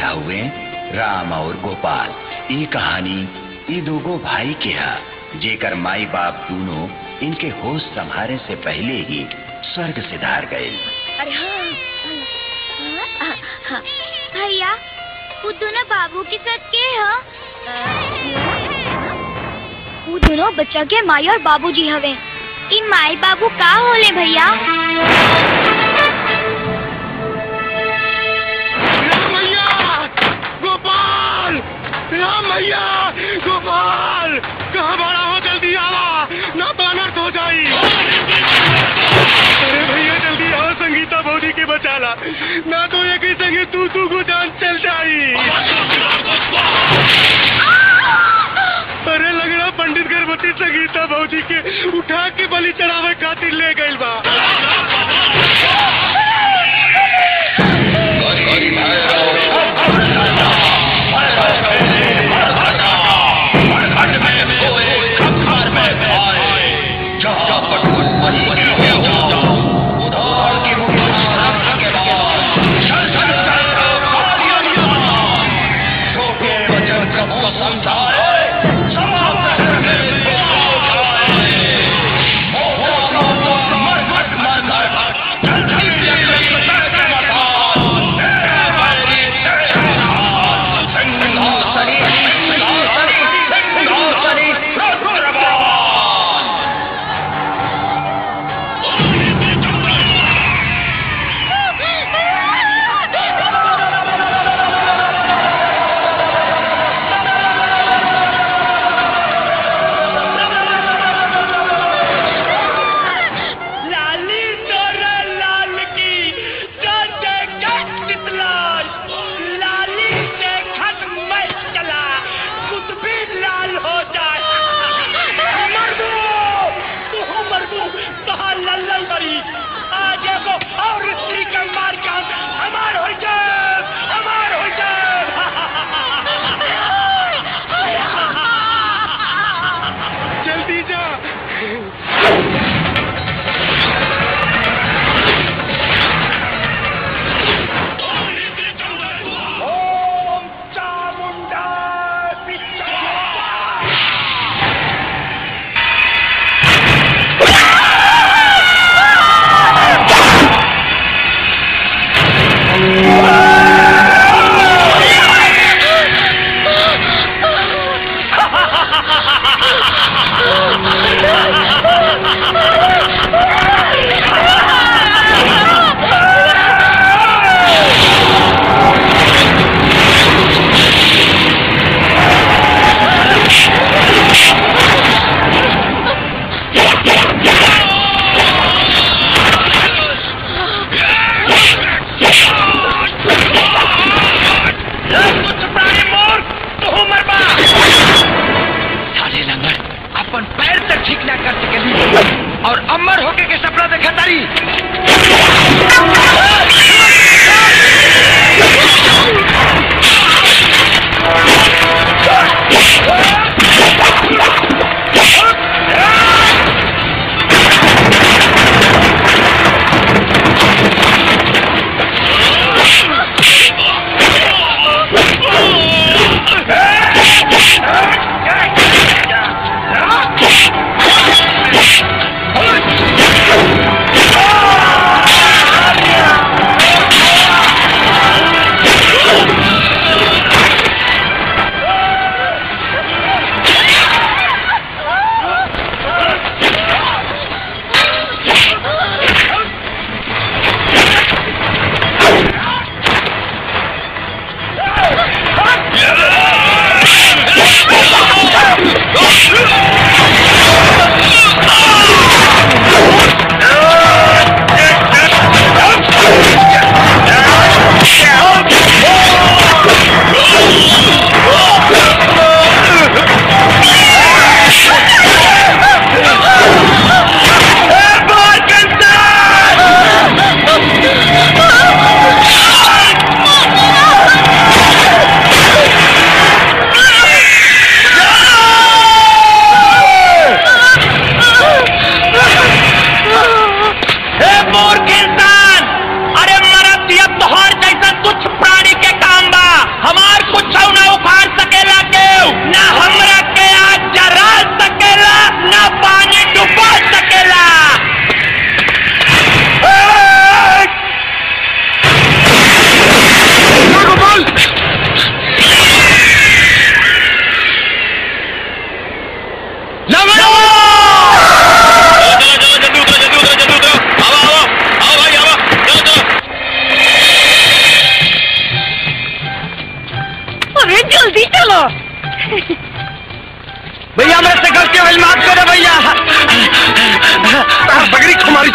लिखा हुए राम और गोपाल। ये कहानी ये दोगो भाई के है जेकर माई बाप दोनों इनके होश संभारे से पहले ही स्वर्ग से धार गए। अरे हाँ भैया, वो दोनों बाबू के साथ के हैं? वो दोनों बच्चा के माई और बाबूजी हवे। इन माई बाबू का होले भैया? राम भैया, गोपाल कहाँ बड़ा हो, जल्दी आवा ना बानर हो जाई। अरे भैया जल्दी आओ, संगीता भौजी के बचाला, ना तो एक ही संगी तू को जान चल जाई। अरे लग रहा पंडित गर्भवती संगीता भौजी के उठा के बलि चढ़ावे खातिर ले गइल बा।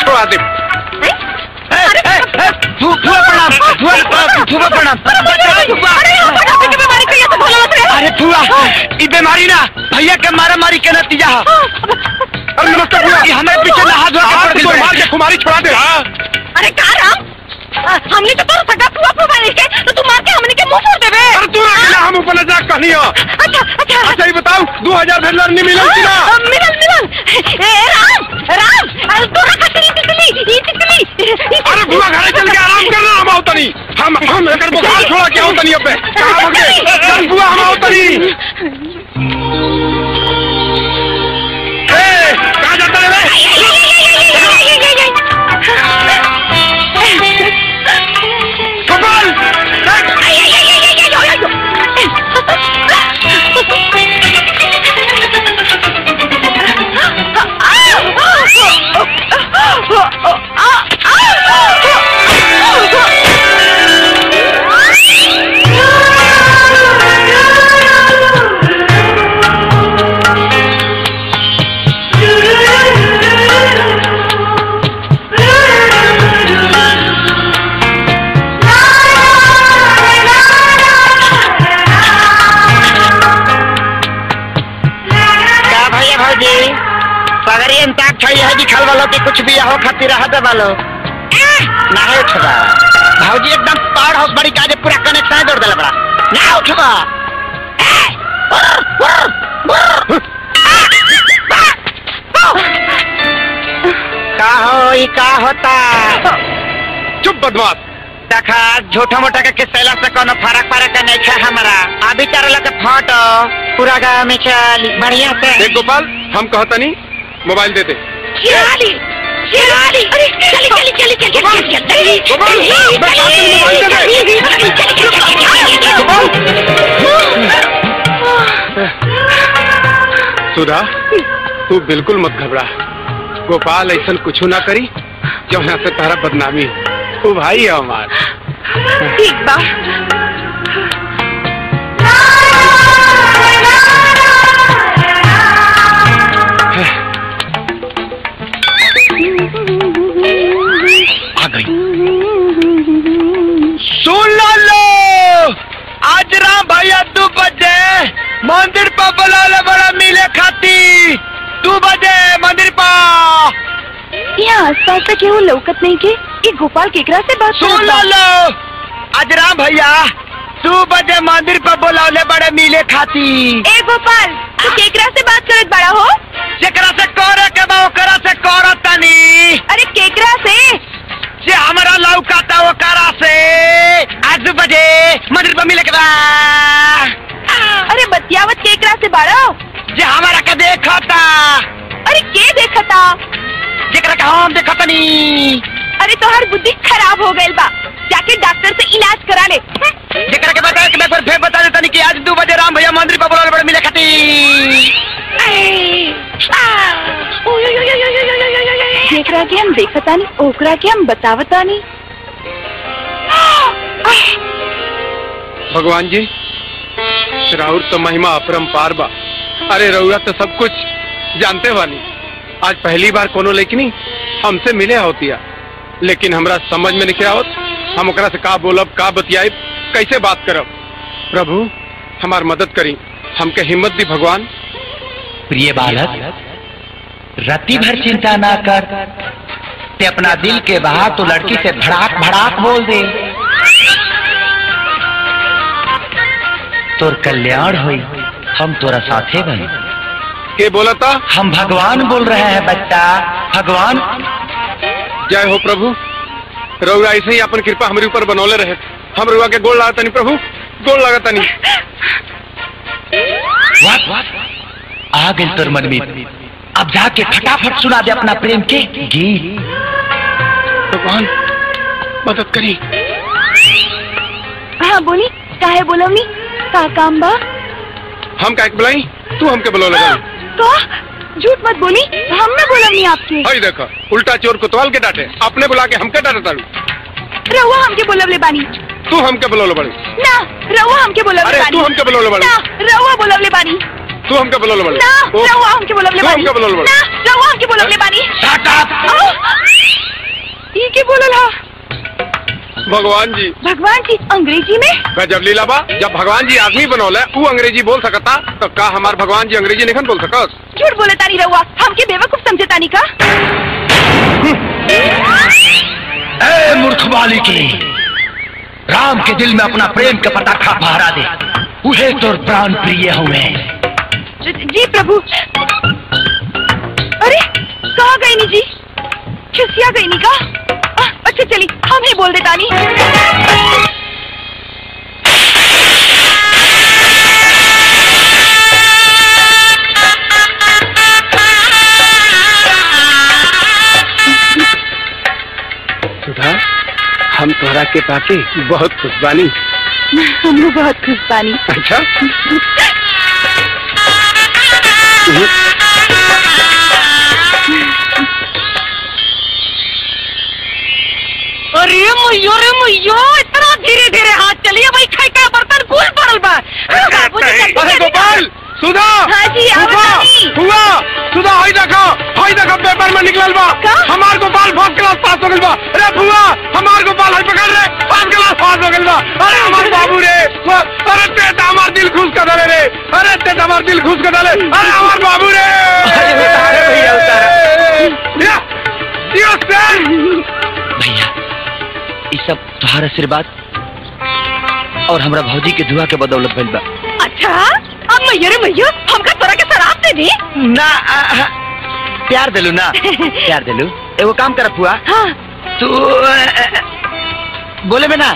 छोड़ा दे। अरे फुआ ये बीमारी ना भैया के मारा मारी के नतीजा। अरे नमस्ते फुआ, हमारे पीछे नहा धो के मार के कुमारी छोड़ा दे। अरे कहा राम, हमने तो तोर सगा फुआ फुआ लेके तो तू मार के हमने के मुंह फोड़ देबे। अरे तू ना हम ऊपर ना कहनी हो। अच्छा ये बताओ 2000 भेजलर नहीं मिलल कि ना? मिलल। ए राम तोरा खतरी तितली। अरे फुआ घरे चल के आराम करना, हम आवतनी। हम एकर बुखार छोड़ा के आवतनी अब। कहां हो गए? चल फुआ हम आवतनी। ए कहां जाता रे? गोपाल दिखल वालों के कुछ भी हो खातिर रहते वालों ना उठबा। भाजी एकदम पावर हाउस बड़ी काजे पूरा कनेक्शन जोड़ देला बड़ा ना उठबा। का होता? चुप बदमाश। देखा झूठा मोटा के किस्सा से कोनो फर्क नहीं है हमारा। अभी चार लग फोटो पूरा गाँव में चल बढ़िया से। देख गोपाल हम कहता नहीं मोबाइल दे दे। अरे सुधा तू बिल्कुल मत घबरा। गोपाल ऐसा कुछ ना करी जो यहाँ से तारा बदनामी हो। तू भाई है हमार। ठीक बा। आ गई। सुन लो आज राम भैया 2 बजे मंदिर पर बुलाले बड़ा मिले खाती। 2 बजे मंदिर पर। यहाँ आसपास तक केहू लौकत नहीं के ये गोपाल केकरा से बात सुन लो आज राम भैया 2 बजे मंदिर पर बुलाले बड़े मिले खाती। ए गोपाल तू केकरा से बात करत बड़ा हो? जेकरा से करे के बा ओकरा से करत तनी। अरे केकरा से? जे हमारा लौकाता ओकरा से। आज 2 बजे मंदिर पर मिले के बा। अरे बतियावत केकरा से बाड़ो? जे हमारा के देखता। अरे के देखता? जेकरा के हम देखतनी। अरे तोहर बुद्धि खराब हो गइल बा, जाके डॉक्टर से इलाज करा ले। जेकरा के बताया कि मैं फिर बता देता नहीं कि आज 2 बजे राम भैया मंदिर पर बुलाले बड़े मिले खाती। जेकरा के हम देखतानी ओकरा के हम बतावतानी। भगवान जी राउर तो महिमा अपरंपार बा। अरे रउरा तो सब कुछ जानते वाली। आज पहली बार कोनो लेकिन हमसे मिले होतिया, लेकिन हमरा समझ में नहीं आवत हम ओकरा से का बोलब, का बतियाब, कैसे बात करब। प्रभु हमार मदद करी, हमके हिम्मत दी भगवान। प्रिय बालक रति भर चिंता ना कर। ते अपना दिल के बाहर तो लड़की से भड़ाक भड़ाक बोल दे। तोर कल्याण हुई, हम तोरा साथे बने। के बोला था? हम भगवान बोल रहे हैं बच्चा, भगवान। जय हो प्रभु। रउरा ऐसे ही अपन कृपा हमारे ऊपर बनौले रहे। हम रउआ के गोड़ लागता नहीं प्रभु, गोड़ लागता नहीं। आ गई तोर मन में। अब जाके फटाफट सुना दे अपना प्रेम के गीत। भगवान मदद करी। हाँ बोली, काहे बोलवनी? का काम बा? हम काहे बुलाई? तू हमके बुला लगा। तो झूठ मत बोली, हम न बोलवनी आपके। हाय देखा उल्टा चोर कोतवाल के डांटे, आपने बुला के हमके डांटे तारू। रहुआ हमके बोलवले बानी। तू हमके बुला बड़ी ना, रहुआ हमके बोलवले अरे बानी। तू हमके बुला बड़ी ना, रहुआ बोलवले बानी। तू हमके बोलले बानी ना रहुआ हमके बोलले बानी हमके बोलले बानी ना रहुआ हमके बोलले बानी शट अप। ई के बोलला भगवान जी अंग्रेजी में गजब लीला बा। जब भगवान जी आदमी बनौले वो अंग्रेजी बोल सकता तो का हमार भगवान जी अंग्रेजी नहीं बोल सकत? झूठ बोले तानी रहुआ हमके बेवकूफ समझे तानी का। ए मूर्ख बालिकी, राम के दिल में अपना प्रेम का पताखा फहरा दे, उहे तोर प्राण प्रिय हुए। जी प्रभु। अरे कहाँ गई नी जी, खिसिया गई नी का। अच्छा चली हम ही बोल देता नी। सुधा, हम तोहरा के पाके बहुत खुश बानी। हम लोग बहुत खुश बानी। अच्छा अरे मैयो इतना धीरे धीरे हाथ चलिए भाई, खाई का बर्तन फूल पड़ल बा। अरे गोपाल, सुधा। हाँ जी, हुआ सुधा, हाई देखो पेपर में निकलल बा हमार गोपाल फर्स्ट क्लास पास हो गइल बा। अरे बुआ हमार गोपाल हाई पकड़ रे, फर्स्ट क्लास पास हो गइल बा। अरे हमार बाबू रे, अरे ते हमार दिल खुश कर दले रे, अरे ते हमार दिल खुश कर दले। अरे हमार बाबू रे, भैया ये सब तुम्हारा आशीर्वाद और हमरा भौजी के दुआ के बदौलत भइल बा। अच्छा अब मैयो हमका तोरा के शराब दे दी ना प्यार दिलू ना प्यार दिलू। एगो काम कर फुआ, हाँ। तू बोले में ना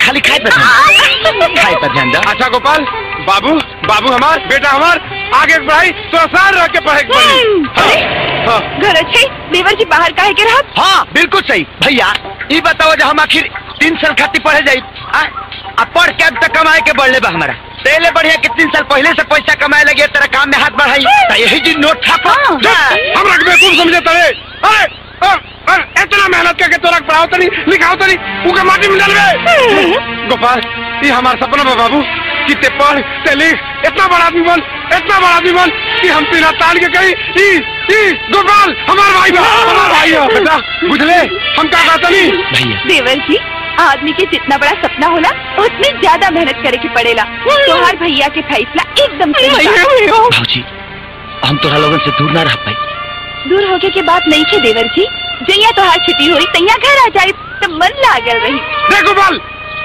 खाली खाए पर ध्यान दो। अच्छा गोपाल, बाबू हमार बेटा हमार आगे पढ़ाई तो आसान रह के पढ़े घर अच्छे देवर जी बाहर काहे के रहा। हाँ बिल्कुल सही भैया। ये बताओ जब हम आखिर 3 साल खातिर पढ़े जाई, अब पढ़ के अब तक कमाए के बढ़ले बा हमारा। पहले बढ़िया कि 3 साल पहले से पैसा कमाए लगे, तेरा काम में हाथ बढ़ाई यही दिन नोट छापा। हम रख बेवकूफ समझे तड़े। अरे इतना मेहनत करके तोरा पढ़ाओ तनी लिखाओ तनी उके माटी में डालबे। गोपाल ये हमारा सपना बा बाबू कि ते पढ़ ते लिख, इतना बड़ा आदमी बन कि हम तेरा ताल के कहीं गोपाल हमार भाई है बेटा, बुझले हम क्या कहता नहीं भैया। देवर जी आदमी के जितना बड़ा सपना होला उतनी ज्यादा मेहनत करे के पड़ेला। तोहार भैया के फैसला एकदम सही। भौजी हम तोरा लोगन से दूर ना रह पाई। दूर होके के बात नहीं थे देवर जी, जैया तोहार छुट्टी हुई तैया घर आ जाए तो मन लागल रही। देख गोपाल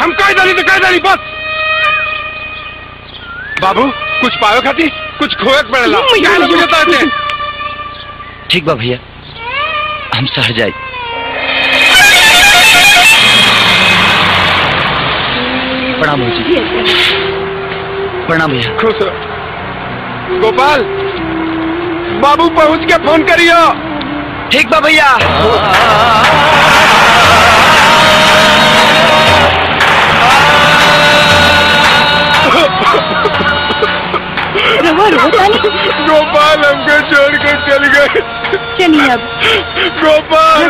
हम कह दानी बस। बाबू कुछ पायो खाती कुछ खोए पड़ेला। ठीक बा भैया, हम शहर जाए। प्रणाम भौजी। प्रणाम भैया। खुश रहो। गोपाल बाबू पहुँच के फोन करियो। ठीक बा भैया। गोपाल हमको छोड़ कर चल गए। चलिए अब गोपाल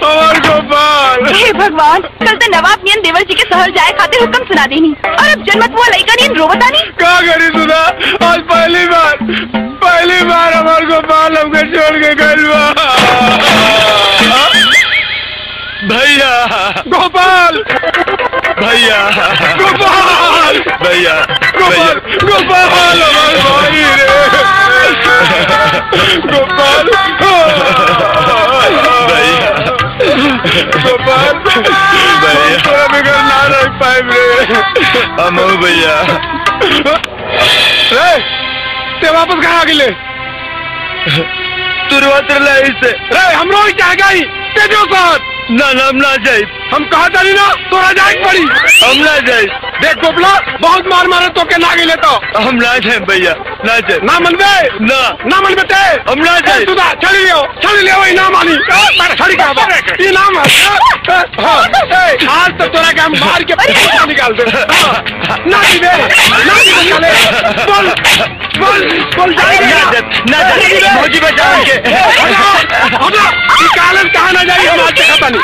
हमार गोपाल। हे भगवान, कल तो नवाब नियन देवर जी के शहर जाए खातिर हुक्म सुना देनी और अब जन्मत हुआ लड़का नियन रोवतानी। क्या करी सुना, आज पहली बार हमार गोपाल हमको छोड़ के गइल भैया। गोपाल भैया गोपाल भैया गोपाल हमार भाई रे गोपाल भैया गोपाल भैया थोड़ा बिगड़ ना रख पाए रे हम भैया। ते वापस कहाँ गिले तुरंत से रे हम रोई क्या गई तेजो साथ ना हम ना जाए। हम कहा था ना तोरा जाए पड़ी, हम ना जाए। देख गोपला बहुत मारे तो के ना गिले तो हम ना जाए भैया, ना जाए। ना मनबे ना मनबे ते हम ना जाए। तू चली लियो ना मानी छड़ी का ये नाम आज तो तोरा के हम मार के पैसा निकाल दे। ना दीबे निकाले बोल जाएगा ना मौजी बचाओ के निकालन कहाँ ना जाए। हम आज खाता नहीं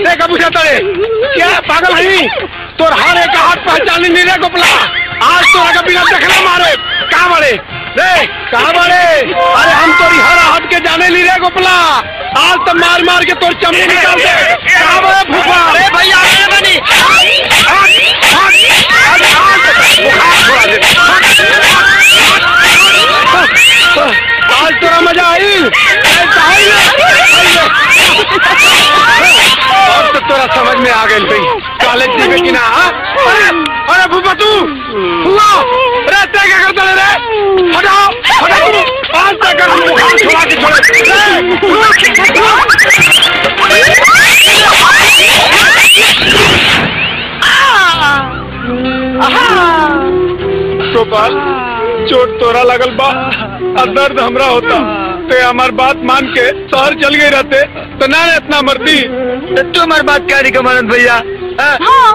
देखा पूछा तड़े क्या पागल नहीं तोर हर एक हाथ पहचान नहीं रे गोपला। आज तोरा का बिना देखला मारे कहाँ बड़े रे कहाँ बड़े। अरे हम तोरी हर हाथ के जाने ली रे गोपला। आज तो मार मार के तोर चमड़ी निकाल दे। कहाँ बड़े फूफा। अरे भैया आगे बनी। आज तोरा मजा आई। अब तो तोरा समझ में आ गई भाई कॉलेज जीवे की ना। अरे फूफा तू हुआ रे क्या करता रे। हटाओ हटाओ आज तक बुखार छुड़ा के गोपाल चोट तोरा लगल बा और दर्द हमरा होता ते हमार बात मान के शहर चल गई रहते तो ना इतना मरती। तू हमारी बात क्या नहीं कमानंद भैया।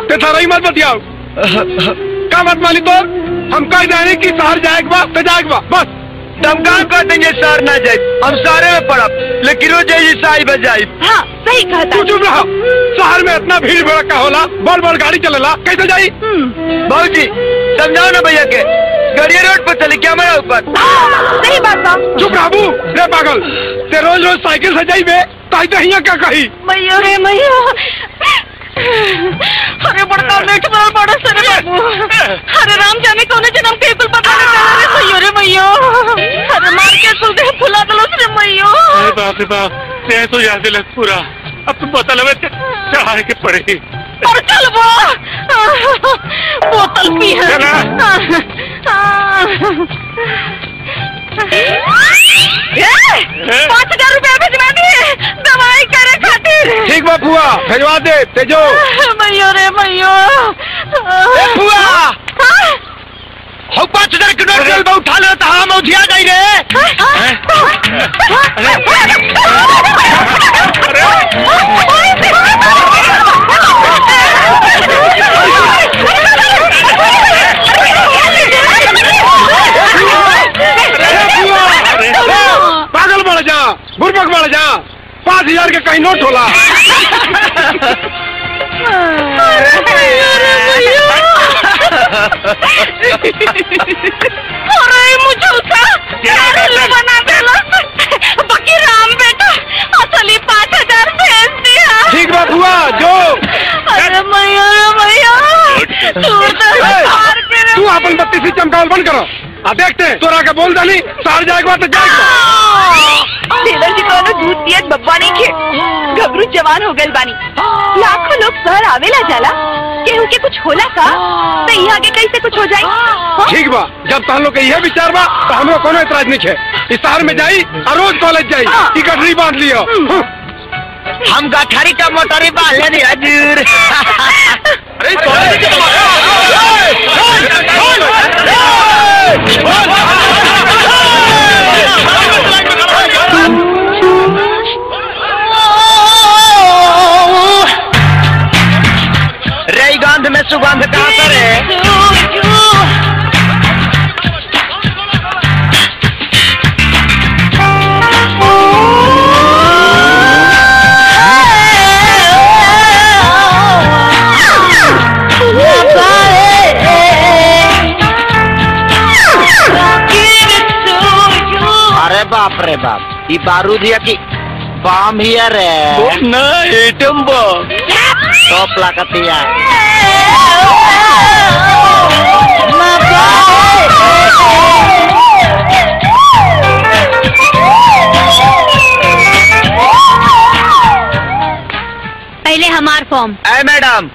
ते थारा ही मत बतियाओ का मत मानी तो हम कह जाए कि शहर जाएगा तो जाएगा बस। तुम कहाँ कहते हैं शहर ना जाए हम सारे में पड़ब लेकिन रोज साई बजाई। हाँ सही कहा तू चुप रहो। शहर में इतना भीड़ भड़का होला बड़ बड़ गाड़ी चलेला कैसे जाई। भाऊ जी समझाओ ना भैया के गाड़ी रोड पर चले क्या मेरा ऊपर। सही बात है। चुप रहू रे पागल ते रोज रोज साइकिल से जाइबे तो हिया क्या कही। मैया रे मैया अरे बड़का लेट मार बड़ा सरे बाबू। अरे राम जाने कौन जन्म के कुल पता नहीं मैया रे मैया। अरे मार के कुल दे फुला दलो रे मैया। अरे बाप रे बाप ते तो याद लग पूरा अब तुम बोतल में चढ़ाए के पड़ेगी। और चल वो बोतल पी है। 5,000 रुपया भिजवा दिए दवाई करे खातिर। ठीक बा बुआ भेजवा दे तेजो। मैयो रे मैयो बुआ हो 5,000 के नोट चल बा उठा ले तो हम उधिया जाई रे। पागल बढ़ जा बुरबक बढ़ जा 5,000 के कहीं नोट होला। अरे मुझे बना देला बाकी राम बेटा असली 5,000 भेज दिया। ठीक बात हुआ जो। अरे मैया तू अपन बत्ती से चमकावल बंद करो। देखते तोरा के बोल डाली शहर जाएगा तो जाएगा। टेलर जी को दूध पियत बब्बा नहीं खे घबरू जवान हो गए बानी। लाखों लोग शहर आवेला जाला केहू के कुछ होला का तो यहाँ के कैसे कुछ हो जाए। ठीक बा जब तुम लोग के यह विचार बा तो हमरो कोनो एतराज नहीं है। इस शहर में जाई और रोज कॉलेज जाई टिकट नहीं बांध लियो। हम गाठारी का मोटरी बांध लेनी हजूर। रई गंध में सुगंध कहाँ पर है। अरे बाप रे बाप ये बारूद है कि बम ही है रे। ना एटम बम टॉप लागतिया। पहले हमार फॉर्म। ए मैडम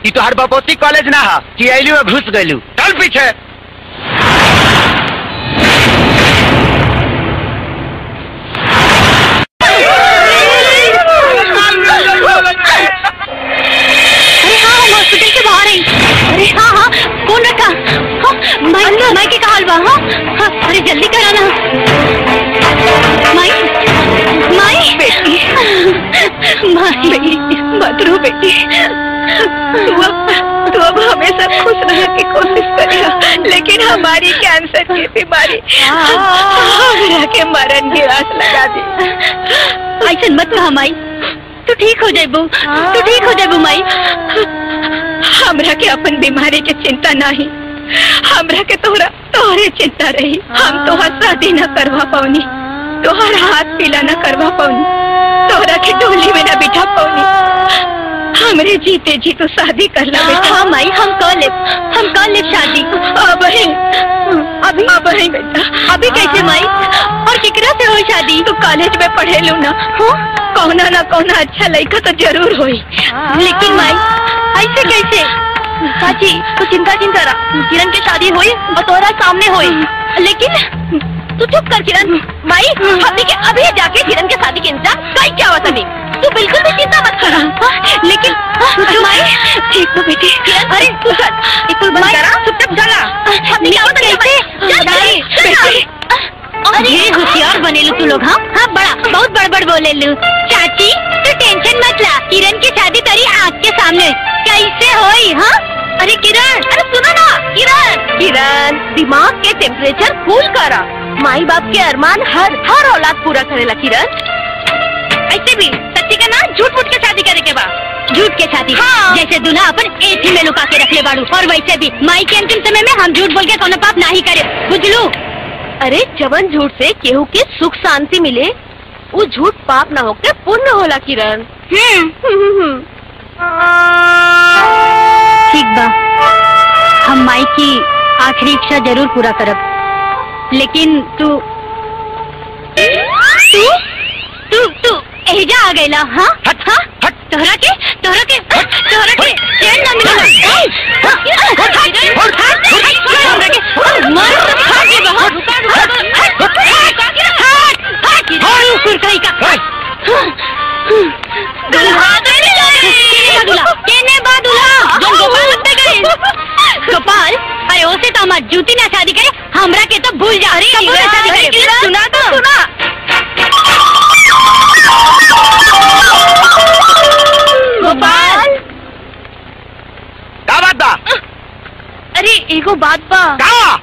ये तो हर बपोती कॉलेज ना है कि आइलू में घुस गइलू। चल पीछे। हॉस्पिटल के बाहर आई। अरे हाँ कौन रखा। माई के कहा हलवा। हाँ अरे जल्दी कराना। माई माई बेटी माई मत रो बेटी। तू अब हमेशा खुश रहने की कोशिश करेगा लेकिन हमारी कैंसर की बीमारी हमरा के मरण की आस लगा दी। ऐसा मत कहा माई तू ठीक हो जाएबू। तू ठीक हो जाएबू माई। हमरा के अपन बीमारी के चिंता नहीं, हमरा के तोहरे चिंता रही। हम तोहर शादी न करवा पाऊनी, तोहर हाथ पीला न करवा पाऊनी, तोहरा के डोली में न बिठा पाऊनी। हमरे जीते जी तो शादी कर ला बेटा। हाँ माई, हम कर ले शादी। अभी बेटा, अभी कैसे माई? और केकरा से हो शादी? तो कॉलेज में पढ़े लू ना, कौना ना कौना अच्छा लड़का तो जरूर होई। लेकिन माई ऐसे कैसे? चाची तू चिंता करा, किरण की शादी हुई और तोरा सामने हुई। लेकिन तू चुप कर किरण। माई हमने के अभी जाके किरण के शादी के इंतजाम कहीं क्या होता नहीं, तू बिल्कुल भी चिंता मत कर। लेकिन माई ठीक तो बेटी। अरे तू स्कूल बंद करा, चुपचाप चला। हमने क्या होता नहीं। अरे होशियार बने लो तू लोग। हाँ बहुत बड़बड़ बोले लो। चाची तू टेंशन मत ला, किरण की शादी तेरी आँख के सामने कैसे होई? हाँ अरे किरण, अरे सुनो ना किरण, दिमाग के टेम्परेचर कूल करा। माई बाप के अरमान हर औलाद पूरा करेला किरण। ऐसे भी सच्ची का ना झूठ मूठ के शादी करे के बाद झूठ के शादी। हाँ। जैसे दूल्हा अपन एसी में लुका के रख ले बाड़ू, और वैसे भी माई के अंतिम समय में हम झूठ बोल के कोनो पाप नहीं करे, बुझलू? अरे जवन झूठ से केहू के सुख शांति मिले, वो झूठ पाप न होके पुण्य होला किरण। ठीक बा, हम माई की आखिरी इच्छा जरूर पूरा करब। लेकिन तू एजा आ गईला। हाँ तोहरा के चैन ना मिलेला। गोपाल, अरे ओसे तो हमार जूती ना शादी करे, हमरा के तो भूल जा रही। सुना तो सुना। गोपाल क्या बात बा? अरे एगो बात बा। क्या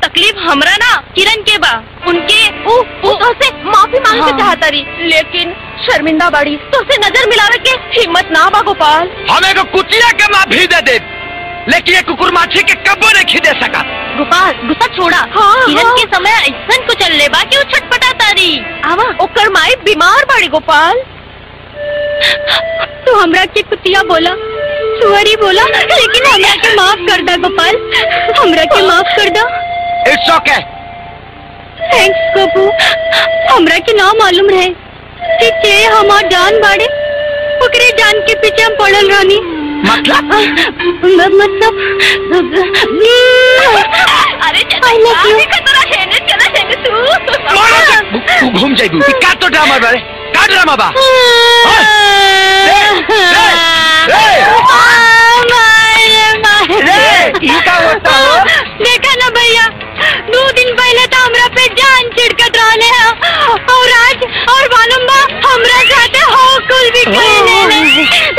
तकलीफ हमरा ना किरण के बा। उनके से माफी मांगना चाहता रही, लेकिन शर्मिंदा बाड़ी, तो से नजर मिलावे के हिम्मत ना बा। गोपाल हमें को कुतिया के माफी दे, लेकिन ये कुकुर माछी के कब्बो नहीं दे सका। गोपाल गुस्सा छोड़ा। किरण के समय ऐसा कुछ चल बा कि वो छटपटा तारी। आवा ओकर माई बीमार बाड़ी। गोपाल तू हमरा के कुतिया बोला, सुअरी बोला, लेकिन हमरा के माफ कर दा। गोपाल हमरा के माफ कर दा। It's okay. थैंक्स गोपू। हमरा के ना मालूम रहे कि के हमार जान बाड़े, ओकरे जान के पीछे हम पड़ल रहनी। मतलब अरे तू घूम जाएगी। क्या तो ड्रामा बारे? क्या ड्रामा बा? देखा ना भैया, 2 दिन पहले तो हमरा पे जान छिड़कत रहले हैं, और आज और मालूम बा हमरा साथे हो कुल भी कहले,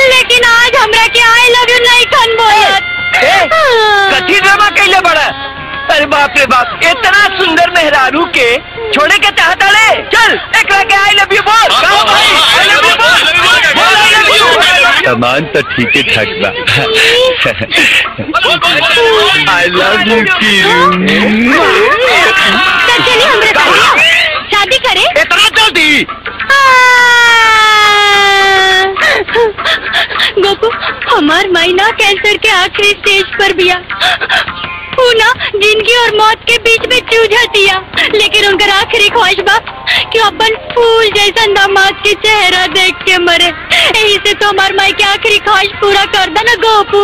लेकिन आज हमरा के आई लव यू नहीं कन बोलत। कथी ड्रामा कैले बड़ा? अरे बाप रे बाप, इतना सुंदर मेहरारू के छोड़े के चाहता ले? चल एकरा के आई लव यू बोल। आई लव यू बोल। सामान तो ठीक ठाक बा। आई लव यू चलिए हमरे साथ शादी करें। इतना जल्दी? गोपू हमार मायना कैंसर के आखिरी स्टेज पर बिया। ना जिंदगी और मौत के बीच में जूझतिया, लेकिन उनका आखिरी ख्वाहिश बा कि अपन फूल जैसा दामाद के चेहरा देख के मरे। यही से तो हमार माई की आखिरी ख्वाहिश पूरा कर दे ना गोपू।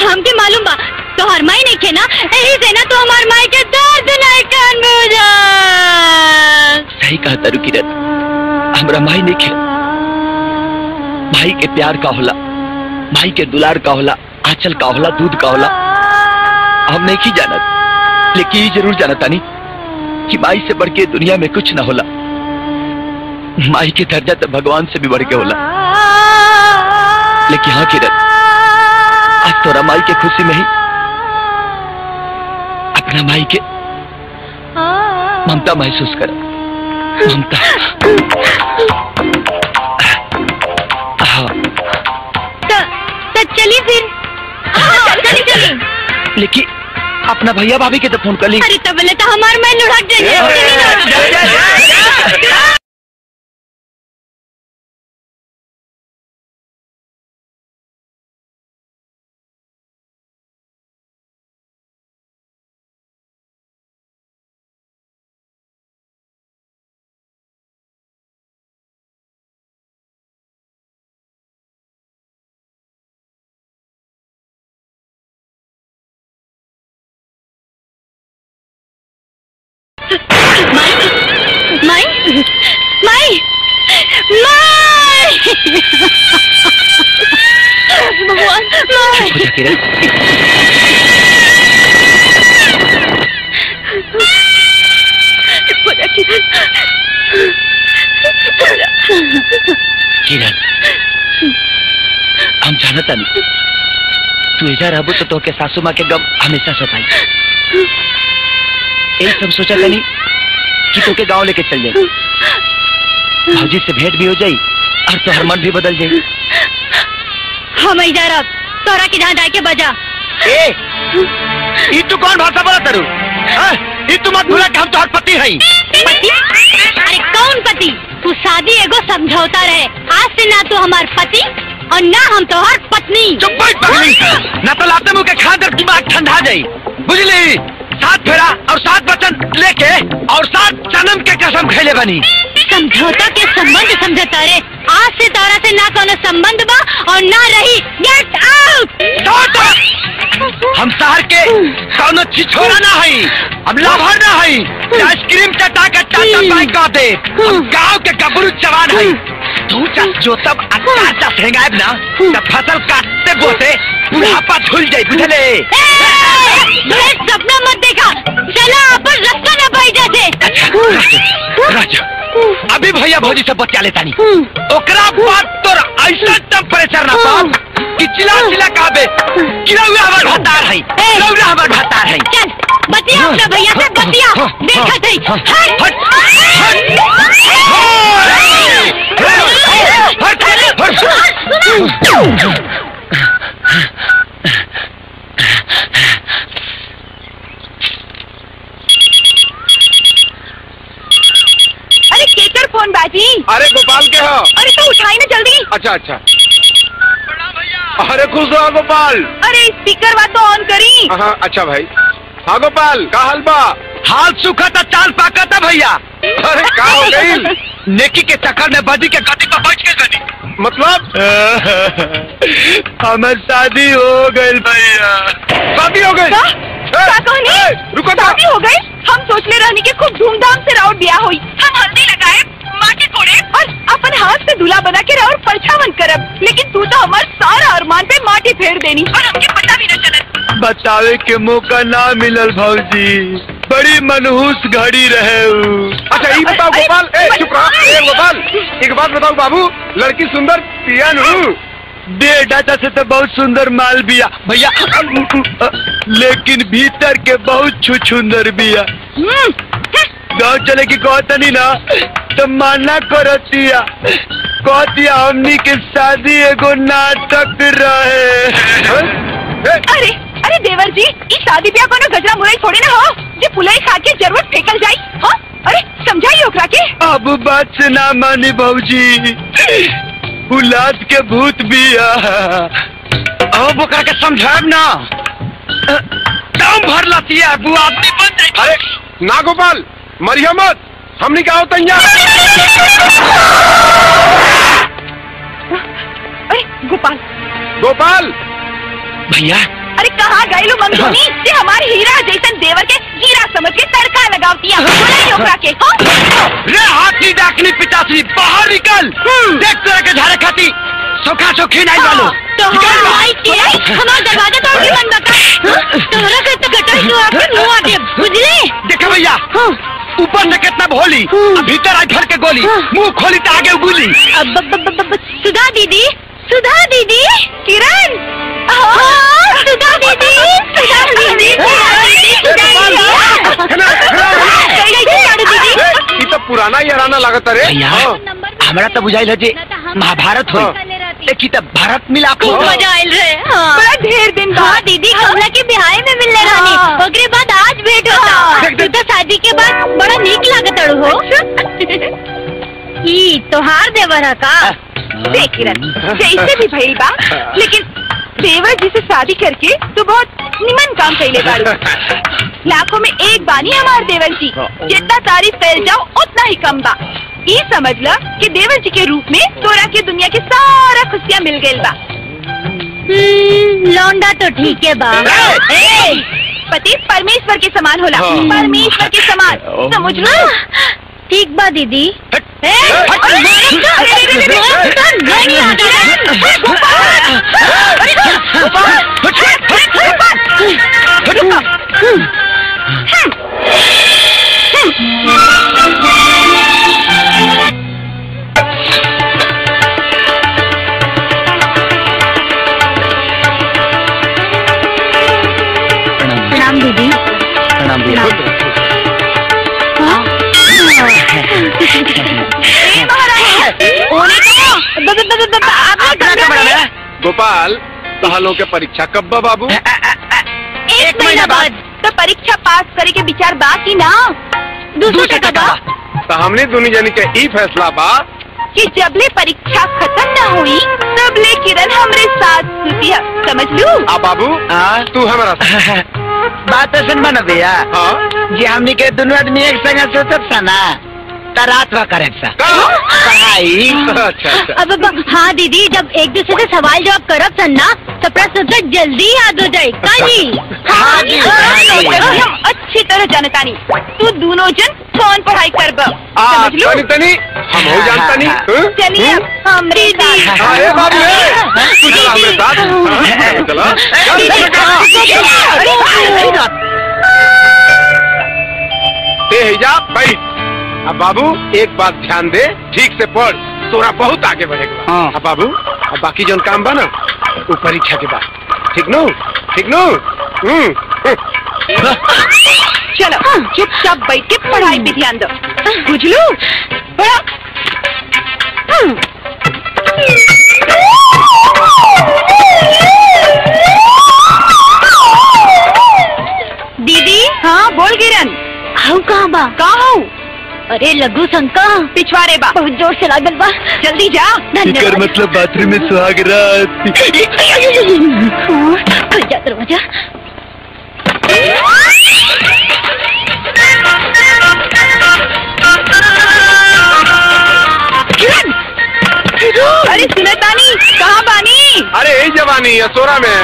हमके मालूम बा तो हर माई नहीं खे ना, यही से ना तो हमार माई के दर्द नहीं कान बुझा। सही कहा तारू किरण, हमरा माई नहीं खे। भाई के प्यार का होला, भाई के दुलार का होला, आंचल का होला, दूध का होला, हम नहीं की जानत, लेकिन ये जरूर जानता नहीं कि माई से बढ़ के दुनिया में कुछ ना होला। माई के दर्जा तो भगवान से भी बढ़ के होला। लेकिन हाँ किरण, आज तोरा माई के खुशी में ही अपना माई के ममता महसूस कर। ममता चली फिर। चली चली। लेकिन अपना भैया भाभी के तो फोन कर ली। अरे तब बोले तो हमारे मैं लुढ़क जाएंगे। माई माई माई भगवान माई। चुप हो जा किरण। चुप हो जा किरण। किरण हम जानता नहीं तू इधर रहबो तो तोके सासू माँ के गम हमेशा सताई। यही सब सोचा था नहीं कि तोके गांव लेके चल जाए, भौजी से भेंट भी हो जाई और तोहर मन भी बदल जाई। हम इधर अब तोरा की जहाँ जाके बजा। ई तू कौन भाषा बोला तरू? ई तू मत भूला कि हम तोहर पति हई। पति? अरे कौन पति? तू शादी एगो समझौता रहे। आज से ना तू हमार पति और ना हम तोहर पत्नी। चुप बैठ पगली, ना तो लाते मुँह के खा दे दिमाग ठंडा जाई। बुझली? 7 फेरा और 7 वचन लेके और 7 जन्म के कसम खेले बनी। समझौता के संबंध समझौता रे। आज से तोरा से ना कोनो संबंध बा और ना रही। Get out. हम शहर के कोनो छिछोरा ना हई, हम लाभर ना हई। आइसक्रीम चटा के टाटा बाई का दे। हम गाँव के गबरू जवान हई। तू जो तब अच्छा ठेंगाएब ना तब फसल काटते बोते बुढ़ापा झुल जाये। बुझले? सपना मत देखा। चला अपन रास्ता न पाई जैसे। राजा अभी भैया भौजी से बचा लेता नहीं। ओकरा बाद तोर ऐसा टेम्परेचर ना पाओ कि चिल्ला चिल्ला कहबे किरौरा हमर भतार है, किरौरा हमर भतार है। चल बतिया अपना भैया से बतिया। देखा थई। हट हट अरे केकर फोन बाजी? अरे गोपाल के हो? अरे तो उठाई ना जल्दी। अच्छा अच्छा। अरे खुश रहो गोपाल। अरे स्पीकर बात तो ऑन करी। हाँ अच्छा भाई। हाँ गोपाल का हाल बा? हाल सूखा था चाल पाका था भैया। अरे का हो गई? नेकी के चक्कर में बदी के गति पर बैठ के गनी। मतलब हमार शादी हो गई भैया। शादी हो गई? क्या कहनी? रुको शादी हो गई? हम सोचले रहनी के खूब धूमधाम से राउत ब्याह हुई। हम हल्दी लगाए, माटी कोड़े और अपन हाथ से दूल्हा बना के राउत परछावन करब। लेकिन तू तो हमार सारा अरमान पे माटी फेर देनी और हमके पता भी न चलत। बतावे के मौका ना मिलल भौजी। बड़ी मनहूस घड़ी रहे। अच्छा ये बताओ गोपाल। चुप रहो गोपाल। एक बात बताओ बाबू, लड़की सुंदर पिया नू? बेटा से तो बहुत सुंदर माल बिया भैया, लेकिन भीतर के बहुत छुछुंदर बिया। गाँव चले की कहतनी ना तो माना करतिया। कहतिया हमनी के शादी एगो नाटक रहे। अरे अरे देवर जी, इस शादी ब्याह कोनो गजरा मुरई थोड़ी ना हो जे पुलाई खा के जरूरत फेंकल जाई। हाँ अरे समझाइए ओकरा के। अब बात से ना मानी भौजी, औलाद के भूत बिया। अब ओकरा के समझाब ना दम भर लतिया बुआ आदमी बन जाए। अरे ना गोपाल मरिया मत, हमने क्या होता अरे गोपाल गोपाल भैया। अरे कहाँ गए लो मंगोनी जे हमारे हीरा जैसन देवर के हीरा समझ के तड़का लगावतिया। बोला ओकरा के। रे हाथी डाकनी पिताश्री बाहर निकल। देख तोरा के झाड़े खाती सोखा सोखी नहीं वालो। तो हमारी के हमारा दरवाजा तोड़ के बंद बता। तोरा के तो गटर जो आपके मुंह आ दे। बुझले? देखो भैया ऊपर से कितना भोली, भीतर आई भर के गोली, मुंह खोली तो आगे उगुली। सुधा दीदी, सुधा दीदी, किरण, सुधा दीदी, सुधा दीदी, ये तो पुराना याराना लागत रे। भैया हमरा तो बुझाइल है जे महाभारत हो। देखी तब भारत मिला खूब मजा आयल रहे। बड़ा ढेर दिन हाँ बाद। दीदी, हमला के बिहार में मिलने रहनी, ओकरे बाद आज भेंट होता। तू तो शादी के बाद बड़ा नीक लागत हो। ई तोहार देवर है का? देख किरण, जैसे भी भइल बा, लेकिन देवर जी से शादी करके तू बहुत निमन काम कैले बारू। लाखों में एक बानी हमार देवर जी, जितना तारीफ कर जाओ उतना ही कम बा। ये समझ ल कि देवर जी के रूप में तोरा के दुनिया के सारा खुशियाँ मिल गइल बा। लौंडा तो ठीक है बा। पति परमेश्वर के समान होला, परमेश्वर के समान, समझ लो। ठीक बा दीदी। प्रणाम दीदी। प्रणाम भैया। गोपाल, सालों के परीक्षा कब बा बाबू? 1 महीना बाद। तो परीक्षा पास करे के विचार बाकी ना, दूसरा टका बा। तो हमने दोनों जनी के ई फैसला बा कि जबले परीक्षा खत्म न हुई तबले किरण हमरे साथ सुती है, समझ लू? आ बाबू, तू हमारा साथ। बात ऐसा बना भैया। हाँ जी हमनी के दोनों आदमी एक संग सोचत सा ना, रात वा करे सा पढ़ाई। अच्छा। अब हाँ दीदी, जब एक दूसरे से सवाल जवाब करब सन ना तो प्रश्न उत्तर जल्दी याद हो जाए का जी? हाँ जी, हाँ जी। हम अच्छी तरह जानता नहीं, तू दोनों जन कौन पढ़ाई करब, समझ लू? तनी हम हो जानता नहीं। चलिए हमरे साथ। अरे बाबू, तू चला हमरे साथ। चला। जा भाई। अब बाबू एक बात ध्यान दे, ठीक से पढ़, तोरा बहुत आगे बढ़ेगा। अब बाबू, अब बाकी जो काम बा ना वो परीक्षा के बाद, ठीक नो? ठीक नो? चलो चुपचाप बैठ के पढ़ाई पे ध्यान दो, बुझलू? पढ़ा। दीदी हाँ बोल किरण। हम कहाँ बा? कहाँ हूँ? अरे लघु शंका पिछवाड़े बा, बहुत जोर से लागल बा। जल्दी जा। धन्यवाद। मतलब बाथरूम में सुहागरात। खुल जा दरवाजा। अरे सुनतानी, कहाँ बानी? अरे यही जवानी असोरा में।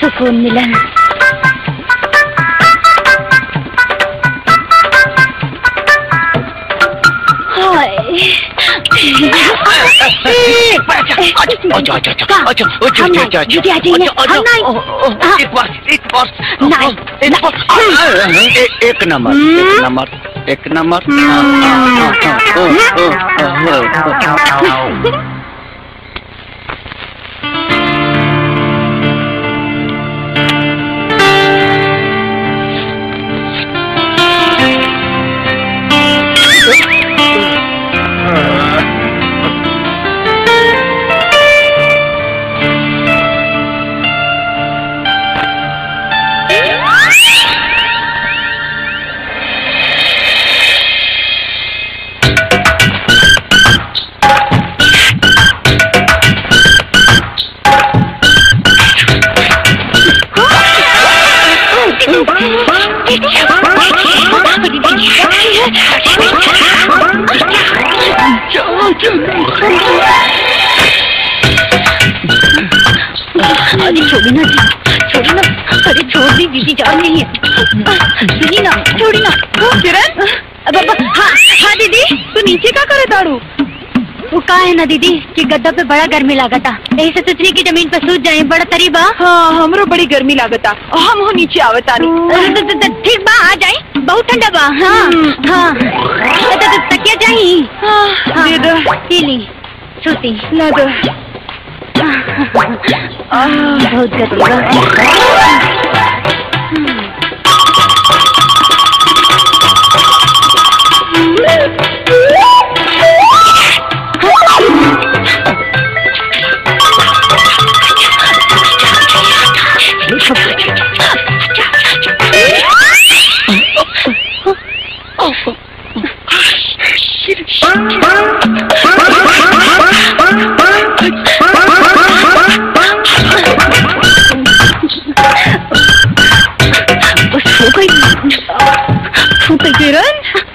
सुकून मिलन। एक नंबर। अरे छोड़ी ना छोड़ी ना, अरे छोड़ दी, दीदी जा रही है। सुनी ना, छोड़ी ना। किरण, हाँ हाँ दीदी, तू नीचे क्या करे दारू? वो का है ना दीदी कि गद्दा पे बड़ा गर्मी लागता, यही से सोचनी की जमीन पे सूत जाए, बड़ा तरीबा। हाँ हमरो बड़ी गर्मी लागता, हम हो नीचे आवतानी। ठीक बा, आ जाए, बहुत ठंडा बा। हाँ हाँ तकिया जाही। दे दो। ली सूती ला दो। बहुत गर्मी बा। किरण,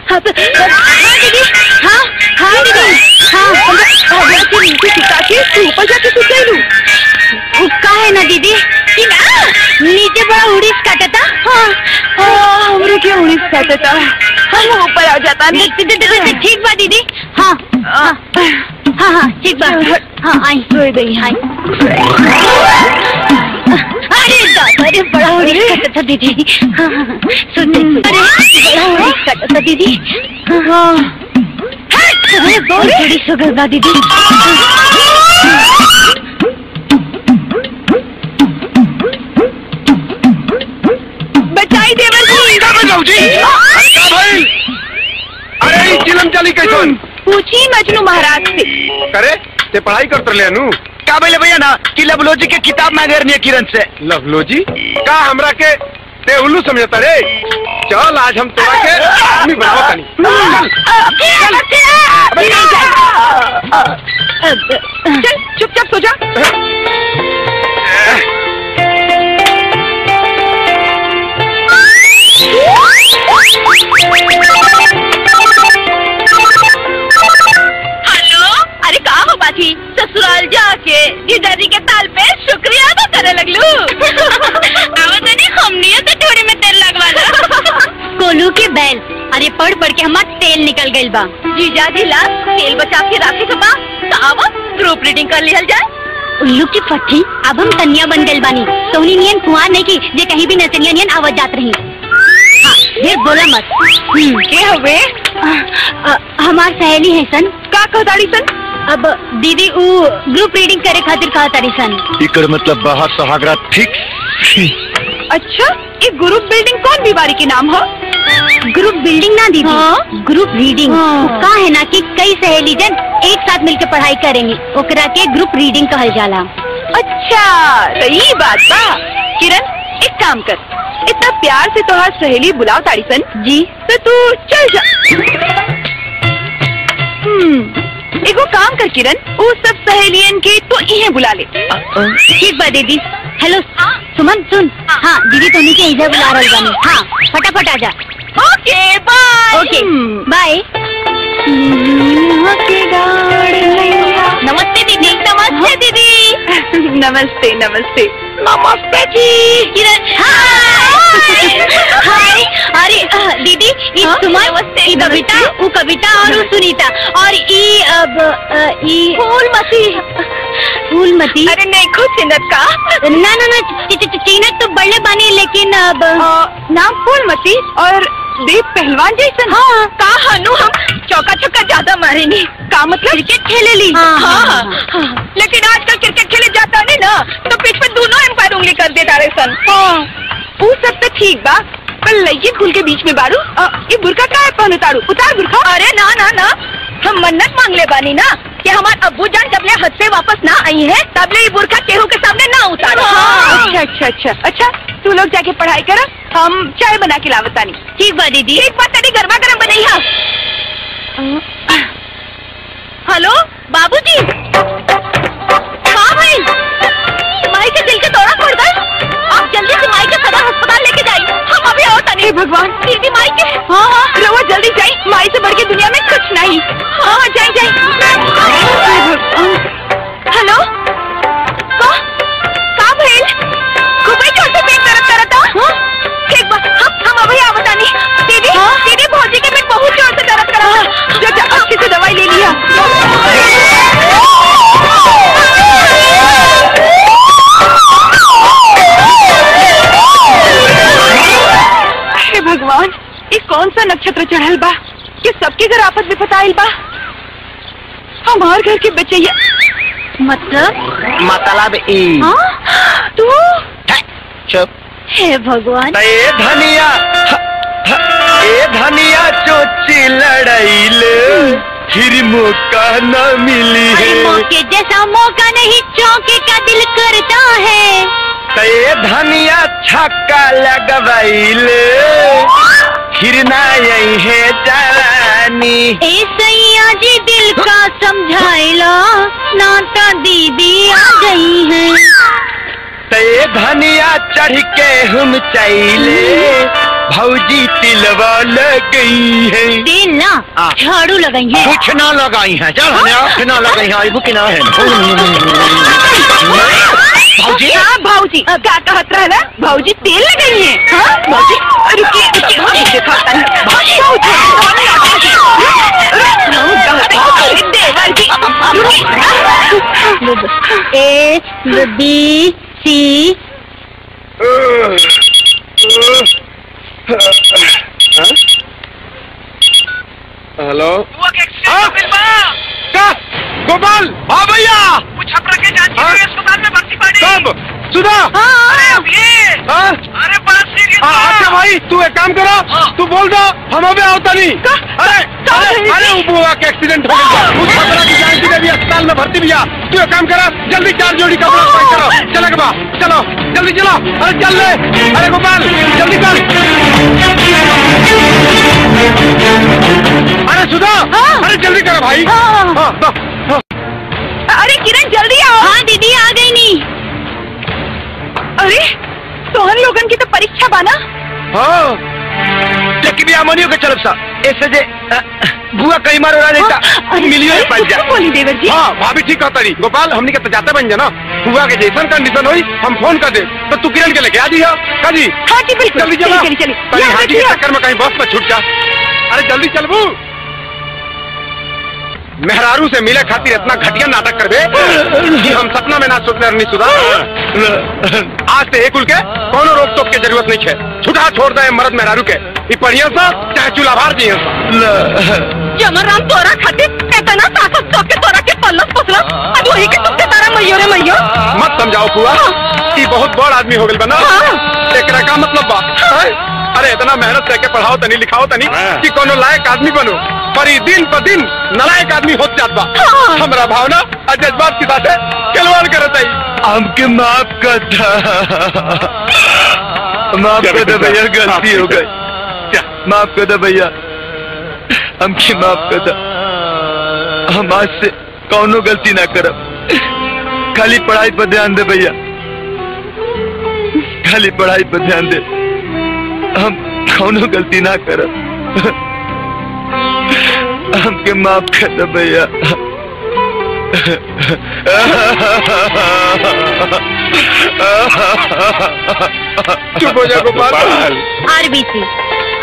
हाँ दीदी, हाँ हाँ दीदी, हाँ नीचे सुता के ऊपर जाके सुत गई। उसका है ना दीदी कि ना नीचे बड़ा उड़ीस काटता। हाँ हमरे क्या उड़ीस काटता, हम ऊपर आ जाता नहीं। ठीक बा दीदी। हाँ हाँ हाँ हाँ ठीक बा। हाँ आई आई। अरे दादा रे बड़ा उड़ीस काटता दीदी। सुन अरे बड़ा उड़ीस काटता दीदी। हाँ अरे बहुत उड़ीस हो गया दीदी। बचाई देवर जी। भाई अरे चिलम चली कैसन पूछी मजनू महाराज से। करे ते पढ़ाई करते ले नु का बोले भैया ना कि लवलोजी के किताब मांगे रही है किरण से। लवलोजी का हमरा के ते उल्लू समझता रे। चल आज हम तोरा के आदमी बनावा तनी। चल चुपचाप सो जा। हेलो, अरे कहा हो बाजी, ससुराल जाके जीजाजी के ताल पे शुक्रिया अदा करे लगलू। आवतनी हमनी तो थोड़ी में तेल लगवा ला। कोलू के बैल, अरे पढ़ पढ़ के हमार तेल निकल गइल बा। जीजाजी ला तेल बचा के रखे के बा, तो आवा ग्रुप रीडिंग कर लिहल जाए। उल्लू की फट्टी, अब हम कन्या बन गइल बानी। सोनी नियन कुआर नहीं की जे कहीं भी नचनिया नियन आवाज जात रही। हाँ फिर बोला मत। के हवे? हमार सहेली है सन। का कहताड़ी सन? अब दीदी ऊ ग्रुप रीडिंग करे खातिर कहताड़ी सन। इकर मतलब बाहर सुहागरा ठीक। अच्छा ये ग्रुप बिल्डिंग कौन बीमारी के नाम हो? ग्रुप बिल्डिंग ना दीदी। हाँ? Group reading. का है ना कि कई सहेली जन एक साथ मिलकर पढ़ाई करेंगी, ओकरा के ग्रुप रीडिंग कहल जाला। अच्छा तो ये बात बा। किरण एक काम कर, इतना प्यार से तोहार सहेली बुलाओ ताड़ी सन जी, तो तू चल जा। एगो काम कर किरण, वो सब सहेलियन के तो इन्हें बुला ले। ठीक बा दीदी। हेलो सुमन सुन। हाँ दीदी तो नीचे इधर बुला रही बानी। हाँ फटाफट आ जा। Okay bye. Okay bye. नमस्ते दीदी। नमस्ते दीदी। नमस्ते नमस्ते। नमस्ते जी। किरण हाय। अरे दीदी ये सुमन, ये कविता, वो कविता और वो सुनीता और ये अब ये फूलमती। अरे नहीं खुद चिन्हत का? ना ना ना चिन्हत तो बड़े बानी, लेकिन अब नाम फूलमती और देव पहलवान जैसन। हाँ का हनु हम चौका छक्का ज्यादा मारेंगे। का मतलब क्रिकेट खेले ली। हाँ। लेकिन आजकल क्रिकेट खेले जाता नहीं ना, तो पिच पे दोनों एम्पायर उंगली कर देता रे सन। वो सब तो ठीक बा, पर लइके फूल के बीच में बारू ये बुरका का है पहने तारू? उतार बुरका। अरे ना ना ना, हम मन्नत मांग ले बानी ना कि हमारे अब्बू जान जब ले हद से वापस ना आई है तब ले ये बुरका केहू के सामने ना उतारो। अच्छा अच्छा अच्छा अच्छा, तू लोग जाके पढ़ाई कर, हम चाय बना के लावतानी। ठीक बा दीदी। एक बात तनी गरमा गरम बनैया। हेलो बाबूजी। हाँ भाई, माई के दिल के दौरा पड़ गए, आप जल्दी से माई के सदर अस्पताल लेके जाइए। हम अभी आओ तनी। भगवान दीदी माई के। हाँ हाँ रवा जल्दी जाइए, माई से बढ़ के दुनिया में कुछ नहीं। हाँ हाँ जाइए जाइए। हेलो का भइल? खूब जोर से पेट दर्द करता। ठीक बा, हम अभी आओ बतानी। दीदी दीदी भौजी के पेट बहुत जोर से दर्द कर रहा है। जा अच्छे से दवाई ले लिया। नक्षत्र चढ़ल बा कि सबके घर आफत में पता आइल बा। हमार घर के बचैया मतलब ई तू चुप। हे भगवान। ए धनिया चोची लड़ाइले फिर मौका न मिली है। मौके जैसा मौका नहीं चौके का दिल करता है। ते धनिया छक्का लगवाइले फिर ना यही है जानी। ए सैया जी दिल का समझाइला नाता दीदी आ गई है। ते धनिया चढ़ के हम चाइले भौजी तिलवा लग गई है। दिल ना झाड़ू लगाई है। कुछ ना लगाई है, चल हमें ना लगाई है, बुक ना है। भाऊजी भाऊजी क्या कहत रहला? भाऊजी तेल लगाई है। हाँ भाऊजी रुकिए रुकिए भाऊजी A B C। हेलो क्या गोपाल? हाँ भैया छपरा के अस्पताल में भर्ती पड़ी। कब? सुधा? अरे अरे अच्छा भाई तू एक काम करो, तू बोल दो हम अभी आवता नहीं। अरे वो बुआ का एक्सीडेंट हो गया, उस छपरा की जानकी ने भी अस्पताल में भर्ती भैया। तू एक काम करो, जल्दी 4 जोड़ी कपड़ा पैक करो। चलो के बा, चलो जल्दी चलो। अरे चल ले, अरे गोपाल जल्दी कर। अरे सुधा अरे जल्दी करो भाई। अरे किरण जल्दी आओ। हाँ दीदी आ गई नी। अरे सोहन लोगन की तो परीक्षा बाना। हाँ लेकिन भी आमनियों के चलब सा ऐसे जे बुआ कई मार उड़ा देता मिलियो पड़ जा। बोली देवर जी। हाँ भाभी ठीक कहता रही। गोपाल हमने के जाते बन जाना, बुआ के जैसन कंडीशन हुई हम फोन कर दे तो तू किरण के लेके आ दी है का जी? हाँ जी बिल्कुल। जल्दी चलो, चलिए हाजी के चक्कर में कहीं बस में छूट जा। अरे जल्दी चल बू। मेहरारू से मिले खातिर इतना घटिया नाटक कर दे कि हम सपना में ना सोचते रहनी। सुधा आज से एक उल के कोनो रोक टोक की जरूरत नहीं है। छुटा छोड़ दे मर्द मेहरारू के बढ़िया सा चाहे चूल्हा जी। जमराम तोरा खातिर इतना ताकत तो के तोरा के पल्लस पसला अब वही के तुझसे तारा मैयो रे मैयो। मत समझाओ बुआ कि बहुत बड़ आदमी हो गए बना। एकरा का मतलब बा? अरे इतना मेहनत करके पढ़ाओ तनी लिखाओ तनी कि कोनो लायक आदमी बनो, पर दिन पर दिन नलायक आदमी होत जात बा। हमरा भावना और जज्बात की बात है खिलवाड़ करत आई। हमके माफ कर दे भैया, गलती हो गई। माफ कर दे भैया, हमके माफ कर दे। हम आज से कौनो गलती ना करब, खाली पढ़ाई पर ध्यान दे भैया, खाली पढ़ाई पर ध्यान दे। हम कौनो गलती ना करब, हमके माफ कर दे भैया। चुप हो जा गोपाल।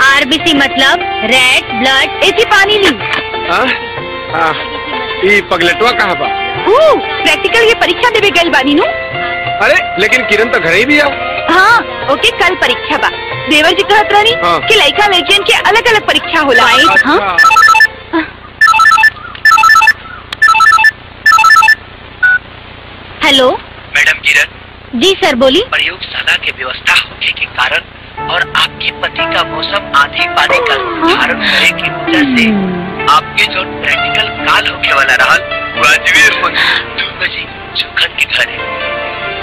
आरबीसी मतलब रेड ब्लड। ऐसी पानी ली। ये पगलेटवा कहाँ बा? प्रैक्टिकल ये परीक्षा देवे गल बानी नु। अरे लेकिन किरण तो घर ही भी है। हाँ ओके कल परीक्षा बा। देवर जी कहत रहनी कि लड़का लड़कियन के अलग अलग परीक्षा होला। हाँ हेलो मैडम किरण जी सर बोली। प्रयोगशाला की व्यवस्था होने के कारण और आपके पति का मौसम आंधी पानी का धारण करने की वजह से आपके जो प्रैक्टिकल काल होने वाला रहा वो अजमेर में 2 बजे सुखन के घर है।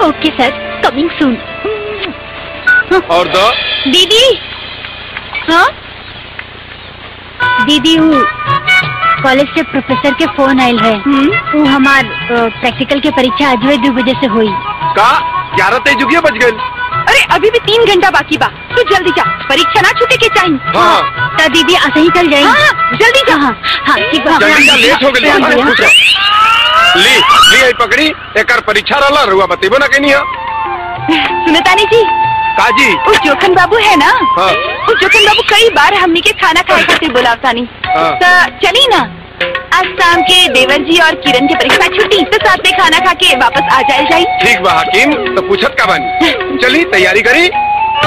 ओके सर कमिंग सून। और दो दीदी। हाँ दीदी हूँ कॉलेज से प्रोफेसर के फोन आयल है। वो हमार प्रैक्टिकल के परीक्षा आज 2 बजे से हुई। का 11 बज गए। अरे अभी भी 3 घंटा बाकी बा, तू जल्दी जा, परीक्षा ना छूटे के चाहिए। हाँ तो दीदी ऐसे ही चल जाएंगे। हाँ जल्दी जा। हाँ हाँ ठीक है। जल्दी जा, लेट हो गई। ली पकड़ी एक परीक्षा रहा रुआ बतेबो ना कहीं। सुनतानी जी काजी वो जोखन बाबू है ना। हाँ। वो जोखन बाबू कई बार हमनी के खाना खाए खातिर बुलावतानी। हाँ। तो चली ना आज शाम के देवर जी और किरण की परीक्षा छुट्टी तो साथ में खाना खा के वापस आ जाए। ठीक बा हकीम तो पूछत का बानी। चली तैयारी करी।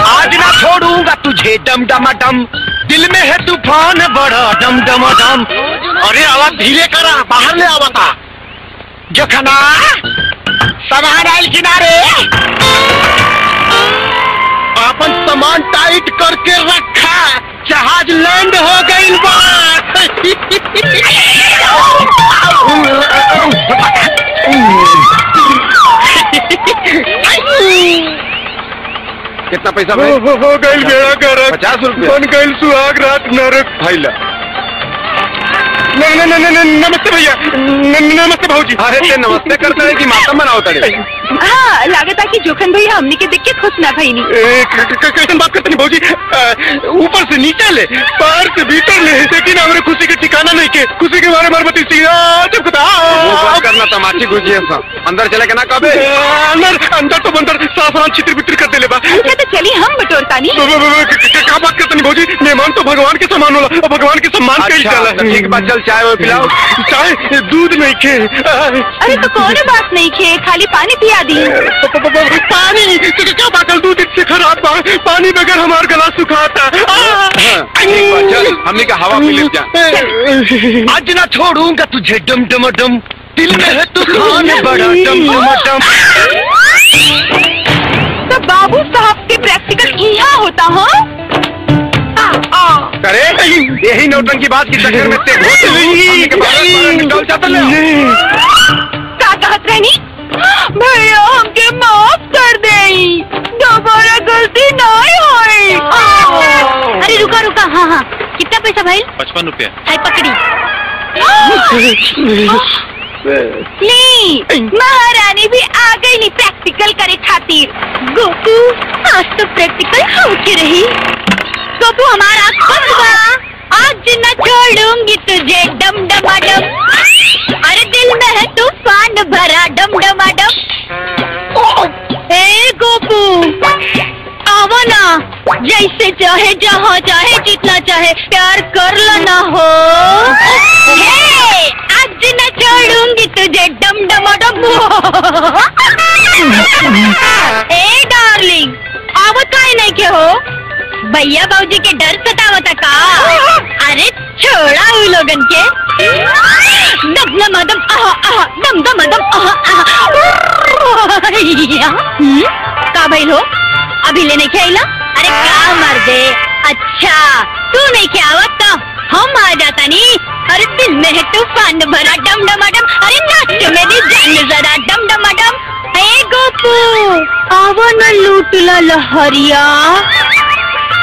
आज ना छोड़ूंगा तुझे डम डम डम दिल में है तूफान बड़ा डम डम डम। अरे आवाज धीरे करा, बाहर ले आवता। जोखना सामान आयल किनारे, अपन सामान टाइट करके रखा, जहाज लैंड हो गई बात। कितना पैसा भाई? हो गई बेड़ा गर्क, 50 रुपया बन गई सुहाग रात नरक भैला। नमस्ते भैया, नमस्ते भाऊजी। अरे ते नमस्ते करते है कि मातम बनाओ तड़े? हाँ, लागत कि जोखन भैया हमने के देख के खुश ना भाई नहीं। कैसे बात करते नहीं भाऊजी? ऊपर से नीचे ले, बाहर से भीतर ले, लेकिन हमारे खुशी के ठिकाना नहीं के। खुशी के बारे में बती जब करना तमाची घुसी है। अंदर चले के ना कबे? अंदर तो बंदर सामान छितर बितर कर दे ले बा। अच्छा तो चलिए हम बटोरता नहीं। क्या बात करते नहीं भाऊजी? मेहमान तो भगवान के सम्मान होला, और भगवान के सम्मान के ही चला। ठीक बात, चल चाय वो पिलाओ। चाय दूध नहीं खे। अरे तो कौन बात नहीं खे, खाली पानी पिया दी। पानी क्या बात, दूध इससे खराब बा, पानी बगैर हमारा गला सुखाता। चल हमने का हवा पी ले जा। आज ना छोड़ूंगा तुझे डम डम डम, दिल में है तूफान बड़ा डम डम डम। तो बाबू साहब के प्रैक्टिकल यहाँ होता हो। अरे यही नौटंकी बात की चक्कर में ते क्या कहत रहनी? भैया हमके माफ कर दे, दोबारा गलती नहीं होई। अरे रुका रुका, हाँ हाँ, कितना पैसा भाई? 55 रुपया। हाय पकड़ी। नहीं, महारानी भी आ गई नहीं प्रैक्टिकल करे खातिर। गोपू आज तो प्रैक्टिकल होके रही। गोपू हमारा आज न छोड़ूंगी तुझे डम डमाडम। अरे दिल में है तूफान भरा डम डमाडम। हे गोपू आवो ना, जैसे चाहे जहाँ चाहे जितना चाहे प्यार कर लेना हो। हे आज न छोड़ूंगी तुझे डम डमाडम। ए डार्लिंग आवो काहे नहीं के हो? भैया बाबूजी के डर सतावता का? अरे छोड़ा हुई लोगन के। दम दम आहा आहा, दम दम आहा आहा। का भाई हो अभी लेने के आइला? अरे क्या मर दे। अच्छा तू नहीं क्या आवत तो हम आ जाता नहीं। अरे दिल में है तूफान भरा डम डमाडम। अरे नाच मेरी जान जरा डम डमाडम। हे गोपू आवो न लूट ला लहरिया,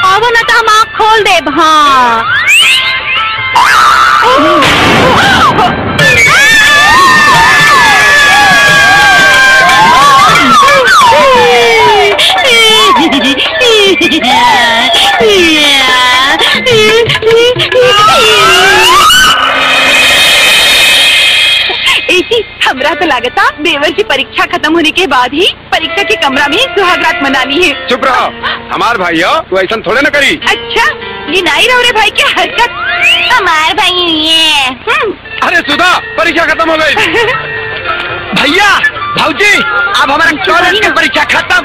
आवो ना तो हम आँख खोल दे। हाँ हमरा तो लागता देवर की परीक्षा खत्म होने के बाद ही परीक्षा के कमरा में सुहागरात मनानी है। चुप रहो हमार भाई हो, तू ऐसा थोड़े ना करी। अच्छा ये नहीं रहो रे भाई की हरकत। हमार भाई ये अरे सुधा परीक्षा खत्म हो गई। भैया भाऊजी अब हमारा कॉलेज की परीक्षा खत्म,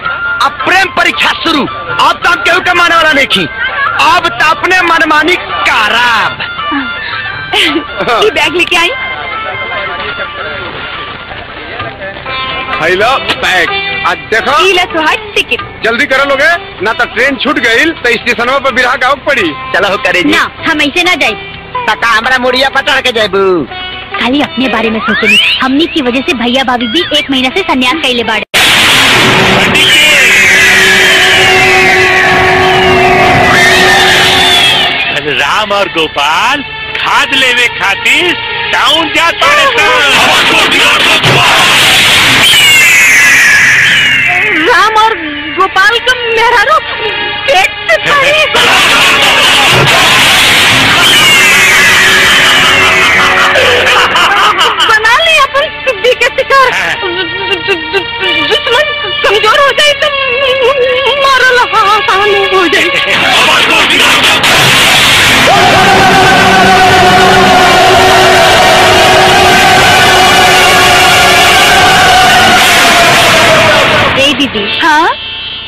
अब प्रेम परीक्षा शुरू। अब तो हम केहू के माने वाला नहीं थी, अब तो अपने मनमानी कराब। ये बैग लेके आई। हेलो बैग आज देखो टिकट जल्दी करो लोगे, ना तो ट्रेन छूट गई तो स्टेशन पर बिरहा गाँव पड़ी। चलो करे ना हम ऐसे ना जाए। तका हमारा मुड़िया पकड़ के जाबू। खाली अपने बारे में सोचेली, हमनी की वजह से भैया भाभी भी 1 महीना से संन्यास कैले बाड़े। राम और गोपाल खाद लेवे खातिर टाउन जाता राम और गोपाल का मेहरारू पेट से पड़ी। बना ली अपन सुब्बी के शिकार। दुश्मन कमजोर हो जाए तो मारल आसान हो जाए। दीदी हाँ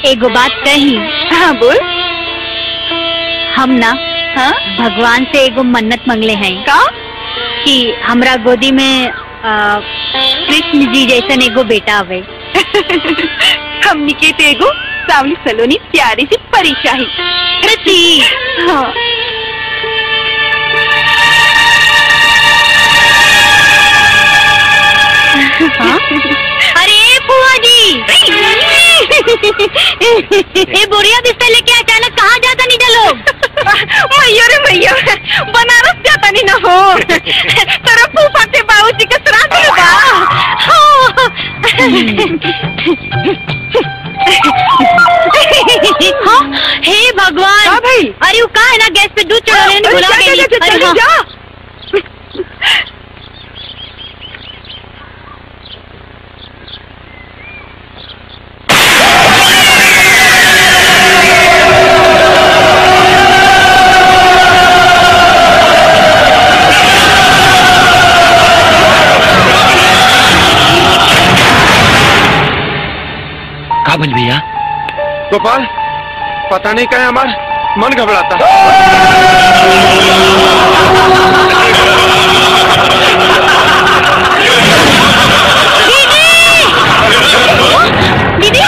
एगो बात कही। हाँ बोल। हम ना हाँ? भगवान से एगो मन्नत मंगले हैं का कि हमरा गोदी में कृष्ण जी जैसन एगो बेटा आवे। हमनी के तो एगो सावली सलोनी प्यारी सी परी चाही। हाँ। हाँ? अरे बुआ जी ये बोरिया बिस्तर लेके अचानक कहाँ जाता नहीं लोग? मैया रे मैया, बनारस जाता नहीं ना हो। तेरा फूफा के बाबूजी का श्राद्ध बा। हाँ, हे भगवान। हाँ भाई। अरे वो कहाँ है ना, गैस पे दूध चढ़ाने भुला गई। काबल भैया। गोपाल, पता नहीं क्या है, हमारा मन घबराता। दीदी,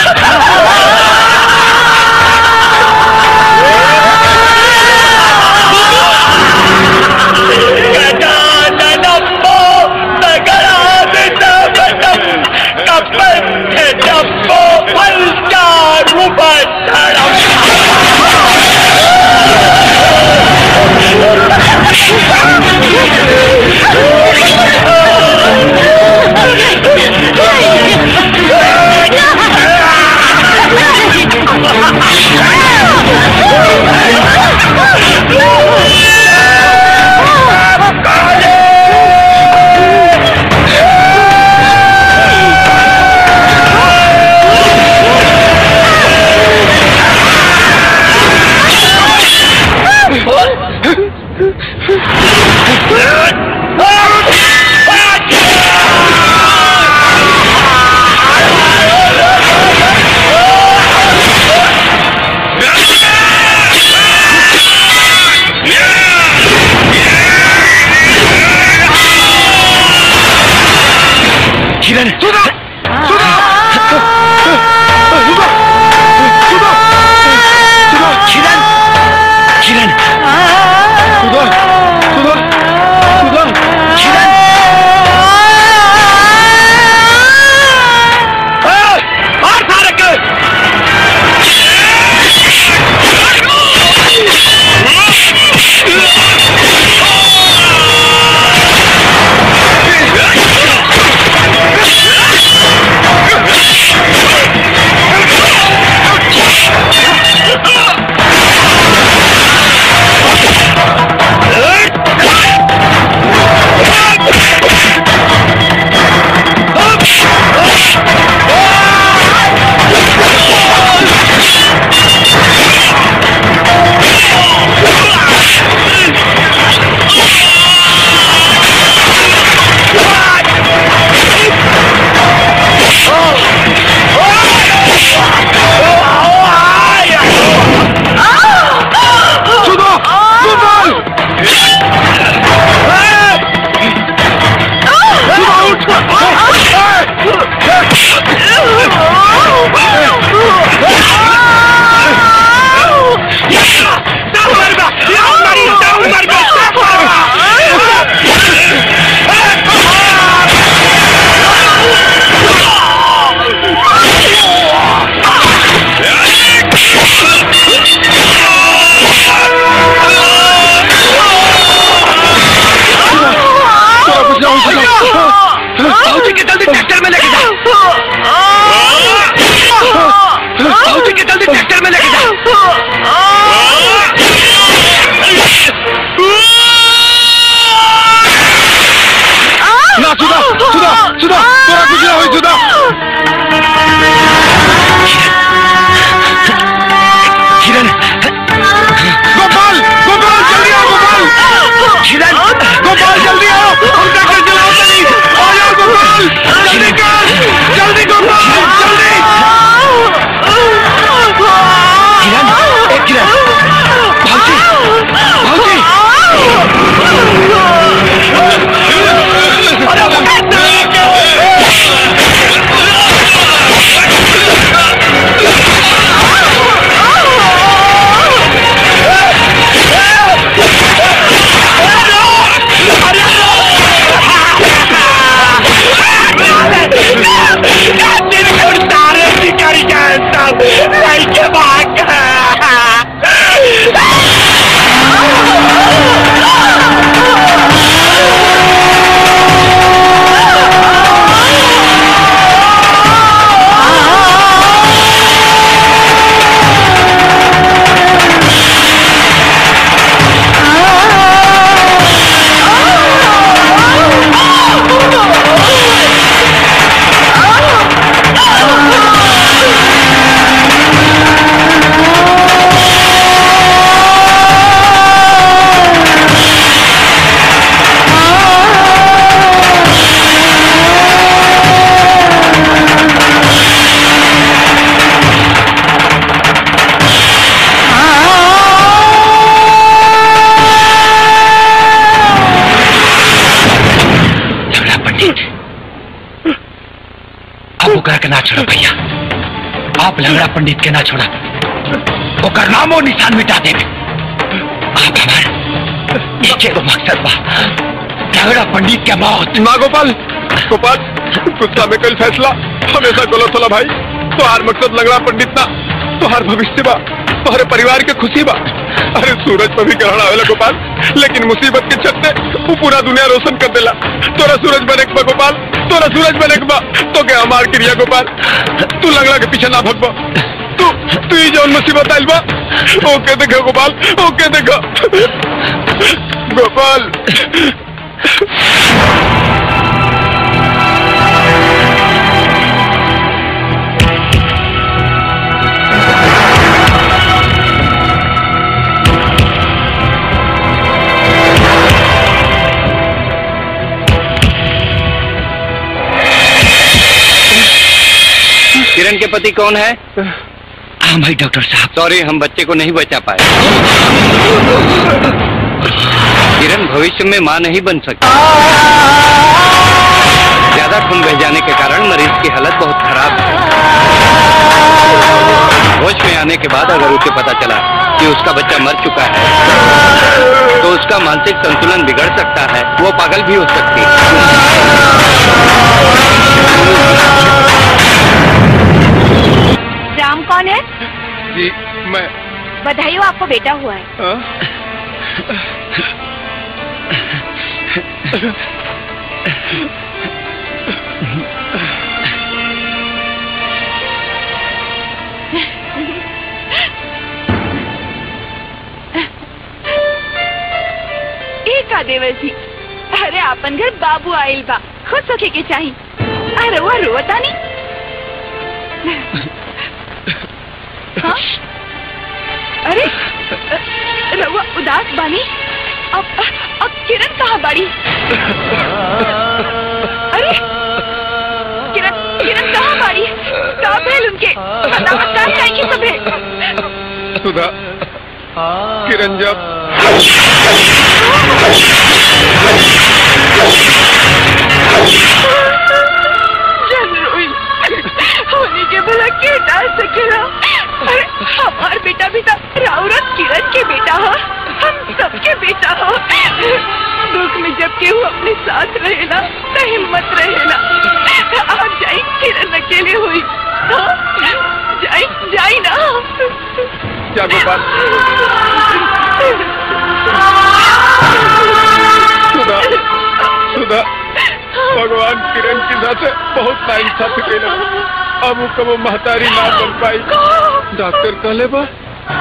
ओकरा के ना छोड़ा भैया, आप लंगड़ा पंडित के ना छोड़ा, ओकर नामो निशान मिटा देवे। आप हमार एक एगो मकसद बा, लंगड़ा पंडित के मौत। ना गोपाल, गोपाल गुस्सा में कल फैसला हमेशा गलत होला भाई। तोहार मकसद लंगड़ा पंडित ना, तोहार भविष्य बा, तोहरे परिवार के खुशी बा। अरे सूरज पर भी ग्रहण आवेला गोपाल, लेकिन मुसीबत के छत्ते वो पूरा दुनिया रोशन कर देला। तोरा सूरज बने बा गोपाल, तोरा सूरज बने बा। तो क्या हमार क्रिया गोपाल, तू लंगड़ा के पीछे ना भगबा। तू ही जौन मुसीबत आइल बा ओके देखो गोपाल, ओके देखो गोपाल। किरण के पति कौन है? हाँ भाई डॉक्टर साहब, सॉरी हम बच्चे को नहीं बचा पाए। किरण भविष्य में मां नहीं बन सकती। ज्यादा खून बह जाने के कारण मरीज की हालत बहुत खराब है। होश में आने के बाद अगर उसे पता चला कि उसका बच्चा मर चुका है तो उसका मानसिक संतुलन बिगड़ सकता है, वो पागल भी हो सकती है। राम कौन है? जी मैं। बधाई हो, आपको बेटा हुआ है। का देवर जी, अरे आपन घर बाबू आइल बा, खुश होके के चाही। अरे वो रोता नहीं। हाँ? अरे रवा उदास बानी। अब किरण कहाँ बाड़ी? अरे किरण कहाँ बाड़ी? कहाँ भेल उनके? बतावत कहाँ जाएंगे सबे? सुधा, किरण जब होने के भला के डाल सकेला। अरे हमार बेटा भी राउरत किरण के बेटा हो, हम सबके बेटा हो। दुख में जब केहू अपने साथ रहेला तो हिम्मत रहेला। आप जाई, किरण अकेले हुई। जाई ना। क्या गोपाल? सुधा, भगवान किरण की साथ बहुत नाइंसाफी कैला। अब वो कब महतारी ना बन पाई। डॉक्टर कहले बा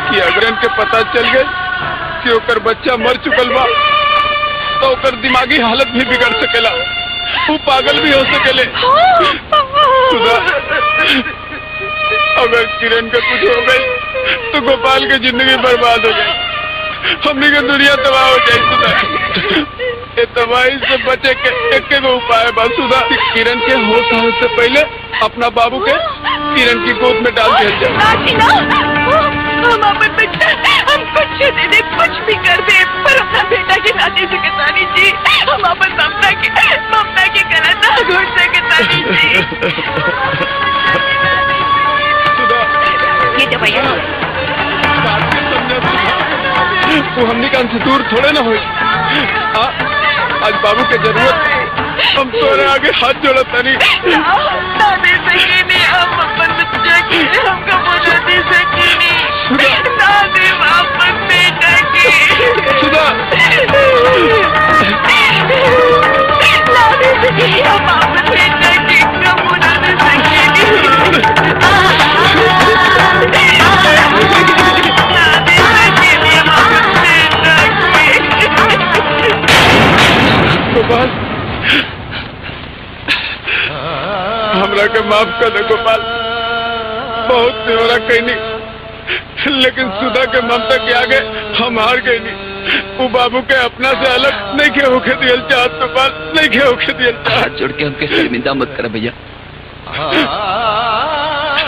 कि अगर इनके पता चल गए कि ओकर बच्चा मर चुकल बा तो ओकर दिमागी हालत भी बिगड़ सकेला, वो पागल भी हो सकेले। सुधा, अगर किरण का कुछ हो गई तो गोपाल की जिंदगी बर्बाद हो गई, हमने की दुनिया तबाह हो जाए। सुधा, ये तबाही से बचे के एक उपाय बा सुधा, किरण के होश आने से पहले अपना बाबू के किरण की गोद में डाल दिया जाए। हम अपन बच्चा, हम कुछ दे दे, कुछ भी कर दे, पर अपना बेटा के ना दे सके तानी जी। हम अपन ममता के गला ना घोट सके तानी जी। सुधा, ये दवाइयाँ वो हमने कान से दूर थोड़े ना हुई। आज बाबू के जरूरत, हम तोरे आगे हाथ जोड़ा तनी। ना दे सके नहीं, हम अपन बच्चा के हमको बोला दे सके नहीं। ना दे अपन बेटा के। सुधा, ना दे सके हम अपन बेटा के, कब बोला दे सके नहीं। गोपाल, हमरा के माफ कर दे गोपाल। बहुत न्योरा कहनी, लेकिन सुधा के ममता के आगे हम हार गए नहीं। वो बाबू के अपना से अलग नहीं के होके दियल चाहत गोपाल, नहीं के होके दियल चाहत। हाथ जोड़ के हमके शर्मिंदा मत कर भैया।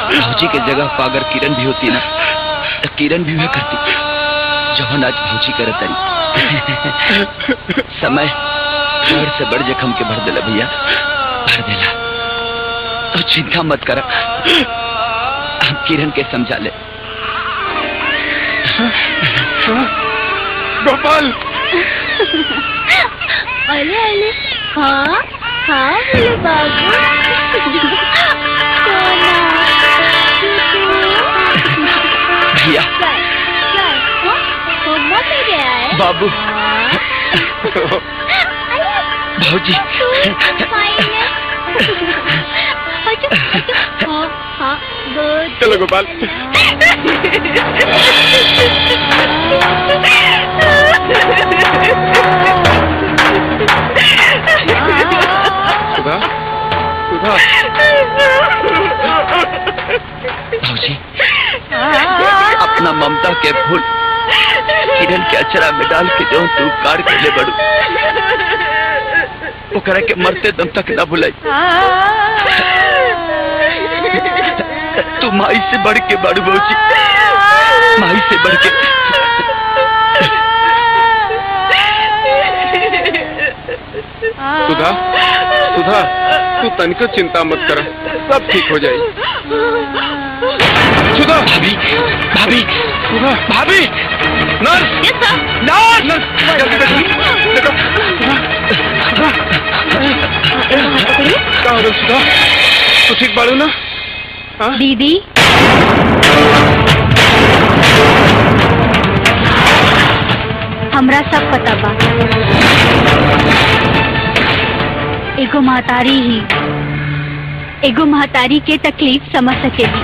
भौजी के जगह पर अगर किरण भी होती ना तो किरण भी वह करती जौन आज भौजी करत समय बड़ से बड़ जख्म के भर देला भैया, भर देला। तो चिंता मत कर, हम किरण के समझा ले। गोपाल। अरे अरे, हाँ हाँ मेरे बाबू। भैया बाबू, भाजी, चलो गोपाल। सुधा, सुधा। भाजी, अपना ममता के फूल किरण के अचरा में डाल के जो तू कार के ले बढ़ू, वो करे के मरते दम तक ना भुलाई। तू माई से बढ़ के बढ़ भौजी, माई से बढ़ के। सुधा, सुधा, तू तनिको चिंता मत कर, सब ठीक हो जाएगी। सुधा। भाभी, भाभी, सुधा, भाभी, नर्स, नर्स, नर्स, जल्दी देखो, देखो, सुधा, क्या हो रहा सुधा? तू ठीक बाड़ू ना? हाँ? दीदी, हमरा सब पता बा। एगो महतारी के तकलीफ समझ सकेगी।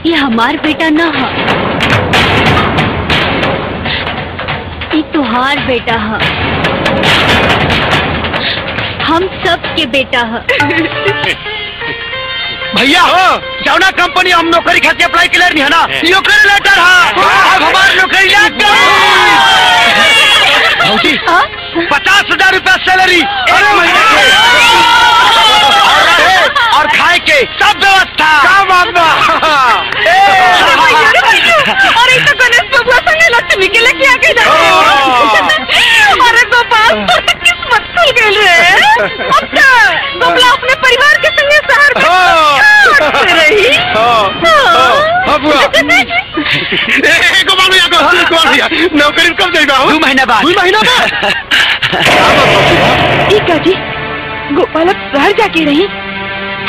ये हमार बेटा न है, ये तुहार बेटा है, हम सब के बेटा है। भैया जौना कंपनी हम नौकरी खातिर अप्लाई के लिए है ना, नौकरी लेटर है। अब हमारी नौकरी लग गई। 50,000 रुपया सैलरी एक महीने के, और खाए के सब व्यवस्था। क्या बात बा? और एक तो गणेश बबुआ संगे लक्ष्मी के लेके आके अरे गोपाल, तो किस्मत खुल गई रे। अब गोपाल अपने परिवार के संगे शहर में रही। गोपाल भैया, नौकरी कब जाएगा? 2 महीना बाद। 2 महीना बाद? ठीक है जी, गोपाल अब शहर जाके रही।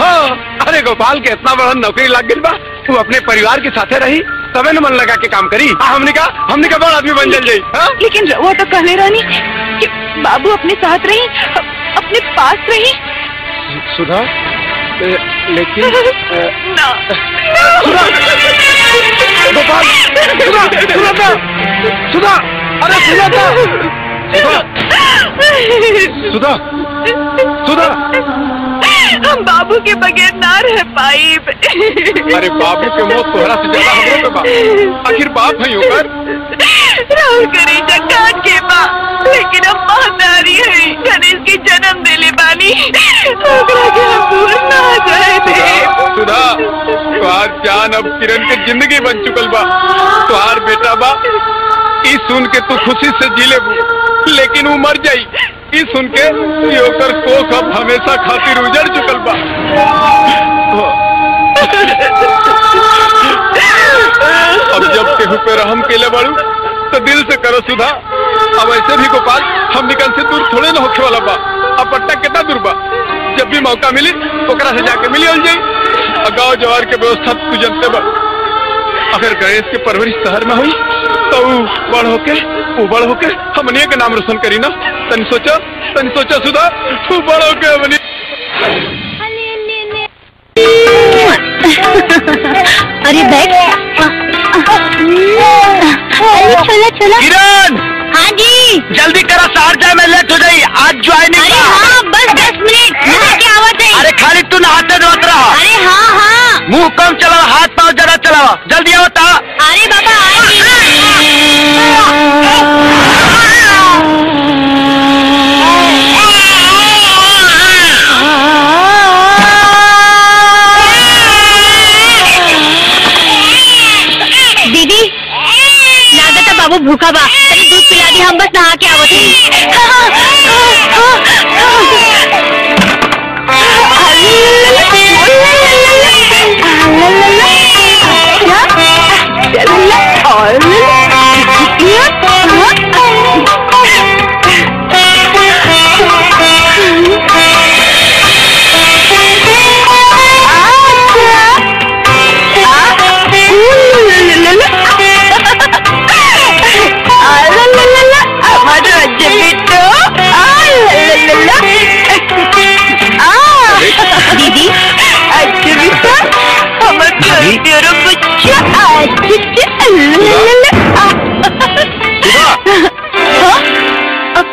हाँ, अरे गोपाल के इतना बड़ा नौकरी लग गई बा, तू अपने परिवार के साथे रही, तबे न मन लगा के काम करी। हमने कहा बड़ा आदमी बन जाई। लेकिन वो तो कहले रानी कि बाबू अपने साथ रही, अपने पास रही। सुधा, लेकिन ना, गोपाल, सुधा, अरे सुधा, सुधा, हम बाबू के बगैर ना रह पाई। अरे बाबू के मौत तोहरा से ज्यादा हमरे पे बा। आखिर बाप है होकर राहुल करी काट के बा, लेकिन अब महतारी है गणेश के जन्म देले बानी, ओकरा के हम दूर ना जाए दे। सुधा, तुहार जान अब किरण के जिंदगी बन चुकल बा। तुहार बेटा बा, ई सुन के तू खुशी से जी ले, लेकिन वो मर जाई ई सुन के ओकर कोख अब हमेशा खातिर उजड़ चुकल बा। अब जब केहू पे रहम केले बाड़ू तो दिल से करो सुधा। अब ऐसे भी गोपाल हम निकल से दूर थोड़े न होखे वाला बा। अब पट्टा कितना दूर बा, जब भी मौका मिली ओकरा से जाके मिली हो जाई। गाँव जवार के व्यवस्था तू जनते बा। अगर गणेश के परवरिश शहर में हुई तो बड़ होके हमने के नाम रोशन करी ना। तन सोचा सुधा, तू बड़ होके हमने। अरे बैठ। चला चला। किरण, हाँ जी, जल्दी करा, शहर जाए मैं लेट हो जाई। आज ज्वाइनिंग। अरे हाँ, बस 10 मिनट क्या आवत है। अरे खाली तू नहाते धोत रहा। अरे हाँ हाँ, मुंह कम चलाओ, हाथ पाँव जरा चलाओ, जल्दी आवता। अरे बाबा दीदी, लागत बाबू भूखा बा, तनी दूध पिला दी, हम बस नहा के आवत हई।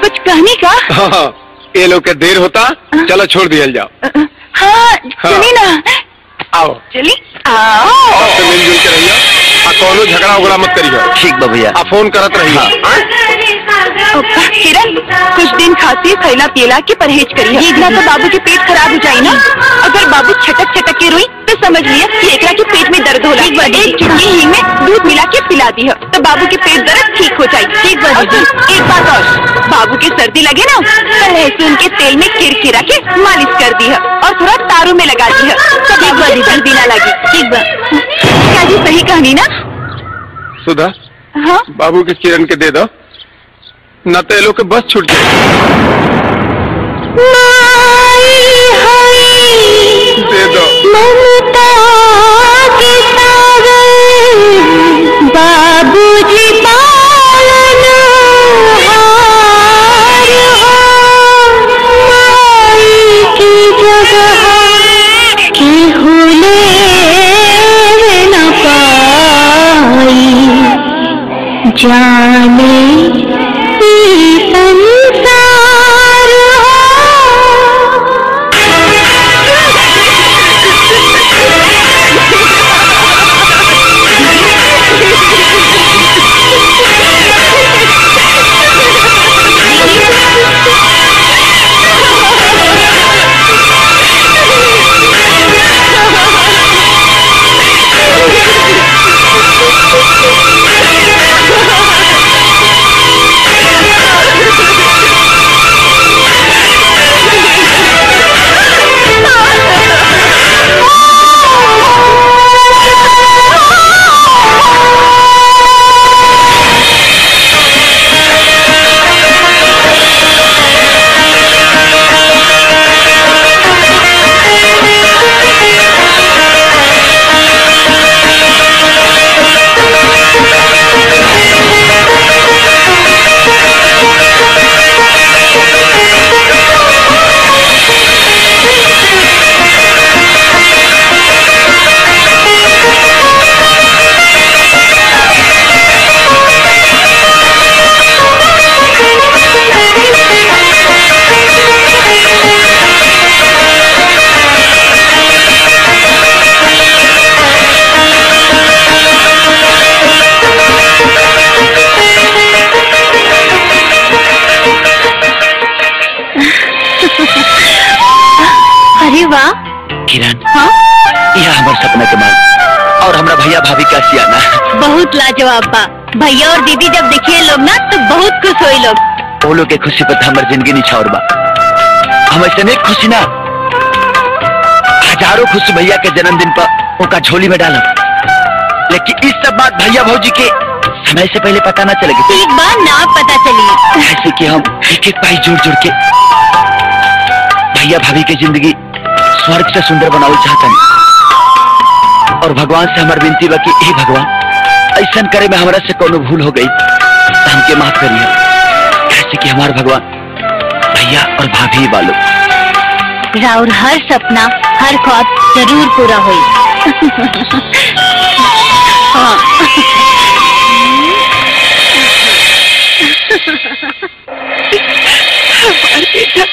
कुछ कहने का? हाँ, ये लोग के देर होता, चलो छोड़ दिया जाओ। हाँ चली ना, आओ चली आओ। आपसे मिलजुल के रहिए, कोनो झगड़ा उगड़ा मत करिए। ठीक बा भैया। आप फोन करत रहिए। किरण, कुछ दिन खाती खैला पियला के परहेज करिए। एकरा तो बाबू के पेट खराब हो जाए ना। अगर बाबू छटक छटक के रोई तो समझ लिया कि एकरा के पेट में दर्द होला। एक चुटकी हींग में दूध मिला के पिला दी है तो बाबू के पेट दर्द ठीक हो जाए। ठीक है। एक बात और, बाबू के सर्दी लगे ना तो लहसुन के तेल में किरकिरा के मालिश कर दी है और थोड़ा तारू में लगा दी है तो बाबू को सर्दी ना लगी। ठीक बा, क्या जी सही कहानी ना? सुधा, हाँ बाबू के किरण के दे दो, न तो ये लोग के बस छूट जाए। दे दो। ममता के सागर बाबूजी पालन हार हो, माई की जगह केहू ले न पाई, जाने किरण, हाँ? यह हमारे सपना के माल और हमारा भैया भाभी का सियाना बहुत लाजवाब बा। भैया और दीदी जब देखिए लोग ना तो बहुत खुश हुए लोग। वो लोग के खुशी पर हमारी जिंदगी निछावर बा। हम ऐसे नहीं खुशी ना, हजारों खुश भैया के जन्मदिन पर उनका झोली में डाला, लेकिन इस सब बात भैया भौजी के समय से पहले पता ना चलेगी। एक बार ना पता चली, ऐसे कि हम एक एक पाई जोड़ जोड़ के भैया भाभी की जिंदगी स्वर्ग से सुंदर बनाओ चाहता नहीं। और भगवान से हमारी विनती बा कि हे भगवान, ऐसा करे में हमारा से कोनो भूल हो गई तो हमके माफ करिए, कैसे कि हमारे भगवान भैया और भाभी वालों राउर हर सपना हर ख्वाब जरूर पूरा होई। हाँ। हमारे बेटा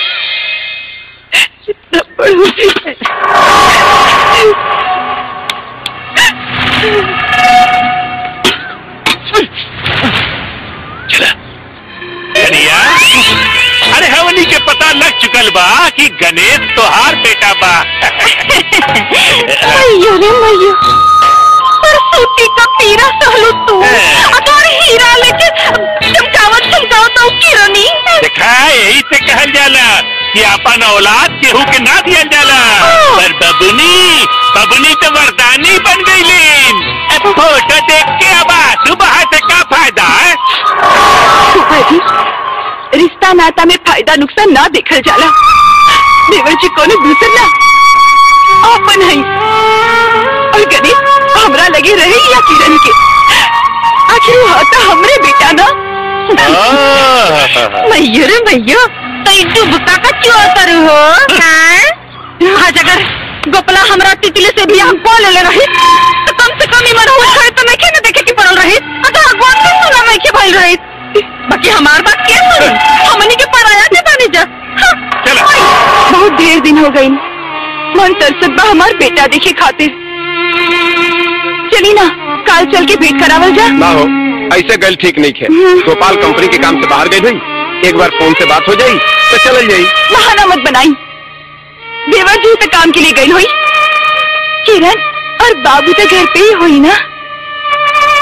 कितना बड़ा है। कन्हैया, अरे हवनी के पता लग चुकल बा कि गणेश तोहार बेटा बा। मैयो रे मैयो, सूती का पीरा सहलो तू, अगर हीरा लेके चमकावत तो किरनी। देखा, यही से कहल जाला कि अपन औलाद केहू के ना दिया जाला, पर बबुनी तो वरदानी बन गईलीन। फोटो देख के अब आंसू बहा से का फायदा है? रिश्ता नाता में फायदा नुकसान ना देखल जाला। देवर जी कोनो दूसर ना अपन है, और गणेश हमरा लगे रहे या किरण के, आखिर वो होता हमरे बेटा ना। मैयो रे मैयो, तो बुका का क्यों करू हो? आज अगर गोपला हमरा तितली से भी हम कॉल ले रही तो कम से कमी मन हो खड़े तो नहीं ना देखे कि पड़ल रही तो भगवान से सुना नहीं के भइल रही बाकी हमार बात के सुन हमनी के पराया के बनी जा चलो बहुत ढेर दिन हो गई मन तरसत बा हमार बेटा देखे खातिर। चली ना काल चल के भेंट करावल जा। ना हो ऐसे गल ठीक नहीं है। गोपाल कंपनी के काम से बाहर गई भाई, एक बार फोन से बात हो जाई तो चल जाई। बहाना मत बनाई, देवर जी तो काम के लिए गई हुई, किरण और बाबू तो घर पे ही हुई ना।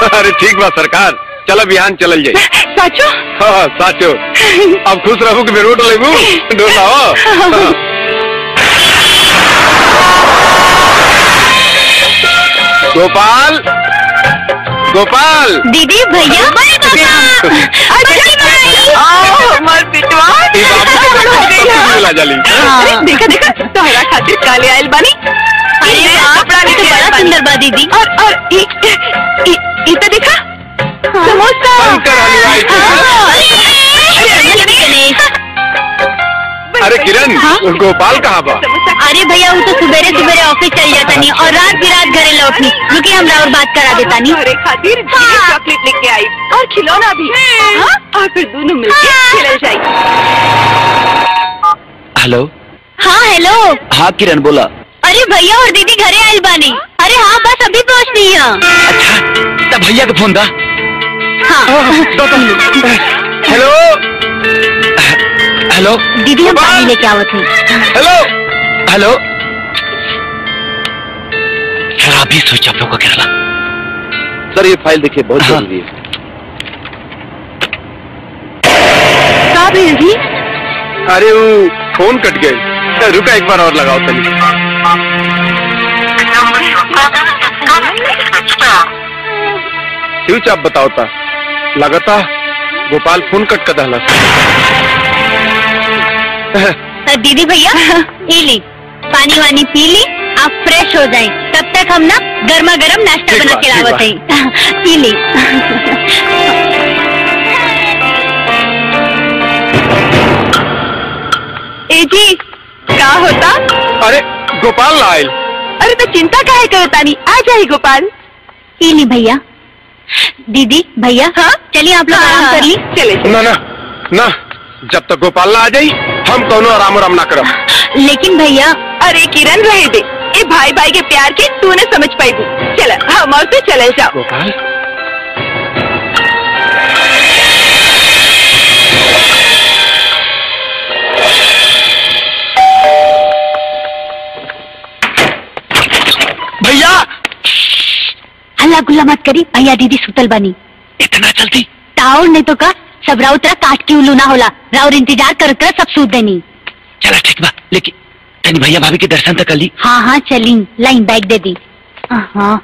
अरे ठीक बा सरकार, चलो बिहान चलल जाई। साचो? हाँ साचो। अब खुश रहू कि रोड लेबू डोला हो। गोपाल गोपाल दीदी भैया हमार पिटवा ला जाली। देखा देखा तोहरा खातिर काले आयल बानी। अरे कपड़ा लेके बड़ा सुंदर बा दीदी। और ई तो देखा समोसा। अरे किरण गोपाल कहाँ बा? अरे भैया वो तो सुबेरे सुबेरे ऑफिस चल जाता नहीं और रात की रात घरे लौटनी। रुकी हम और बात करा देता नहीं। अरे खातिर चॉकलेट लेके आई और खिलौना भी। और फिर दोनों मिलकर खेल जाए। हेलो। हाँ हेलो। हाँ किरण बोला। अरे भैया और दीदी घरे आयल बानी। अरे हाँ बस अभी पहुँचनी है। अच्छा तब भैया का फोन दा। हाँ हेलो हेलो दीदी हम पानी लेके आवत हूँ। Hello hello. शराबी स्विच आप लोग को क्या लगा? सर ये फाइल देखिए बहुत हाँ। जरूरी है। का भेल जी? अरे वो फोन कट गए, रुका एक बार और लगाओ तनी। स्विच आप बताओ ता लगाता गोपाल फोन कट कर दहला। दीदी भैया पी ली, पानी वानी पी ली, आप फ्रेश हो जाएं। तब तक हम ना गर्मा गर्म नाश्ता ठीक बना बा, के ठीक लावत है। पी ली। ए जी का होता? अरे गोपाल ना आयल। अरे तो चिंता काहे करता नहीं, आ जाए गोपाल। पी ली भैया। दीदी भैया हाँ चलिए आप लोग आराम कर ली। चले ना ना ना, जब तक गोपाल ना आ जाई हम दोनों आराम आराम ना करब। लेकिन भैया। अरे किरण रहे दे, ए भाई भाई के प्यार के तू ने समझ पाई। चल हम और तो चले जाओ। गोपाल भैया हल्ला गुल्ला मत करी, भैया दीदी सुतल बनी। इतना जल्दी? ताउर नहीं तो का सब राउत काट के उल्लू ना होला। राउर इंतजार कर कर सब सूत देनी। चला ठीक बा, लेकिन तनी भैया भाभी के दर्शन तक कर ली। हाँ हाँ चली, लाइन बैग दे दी। हाँ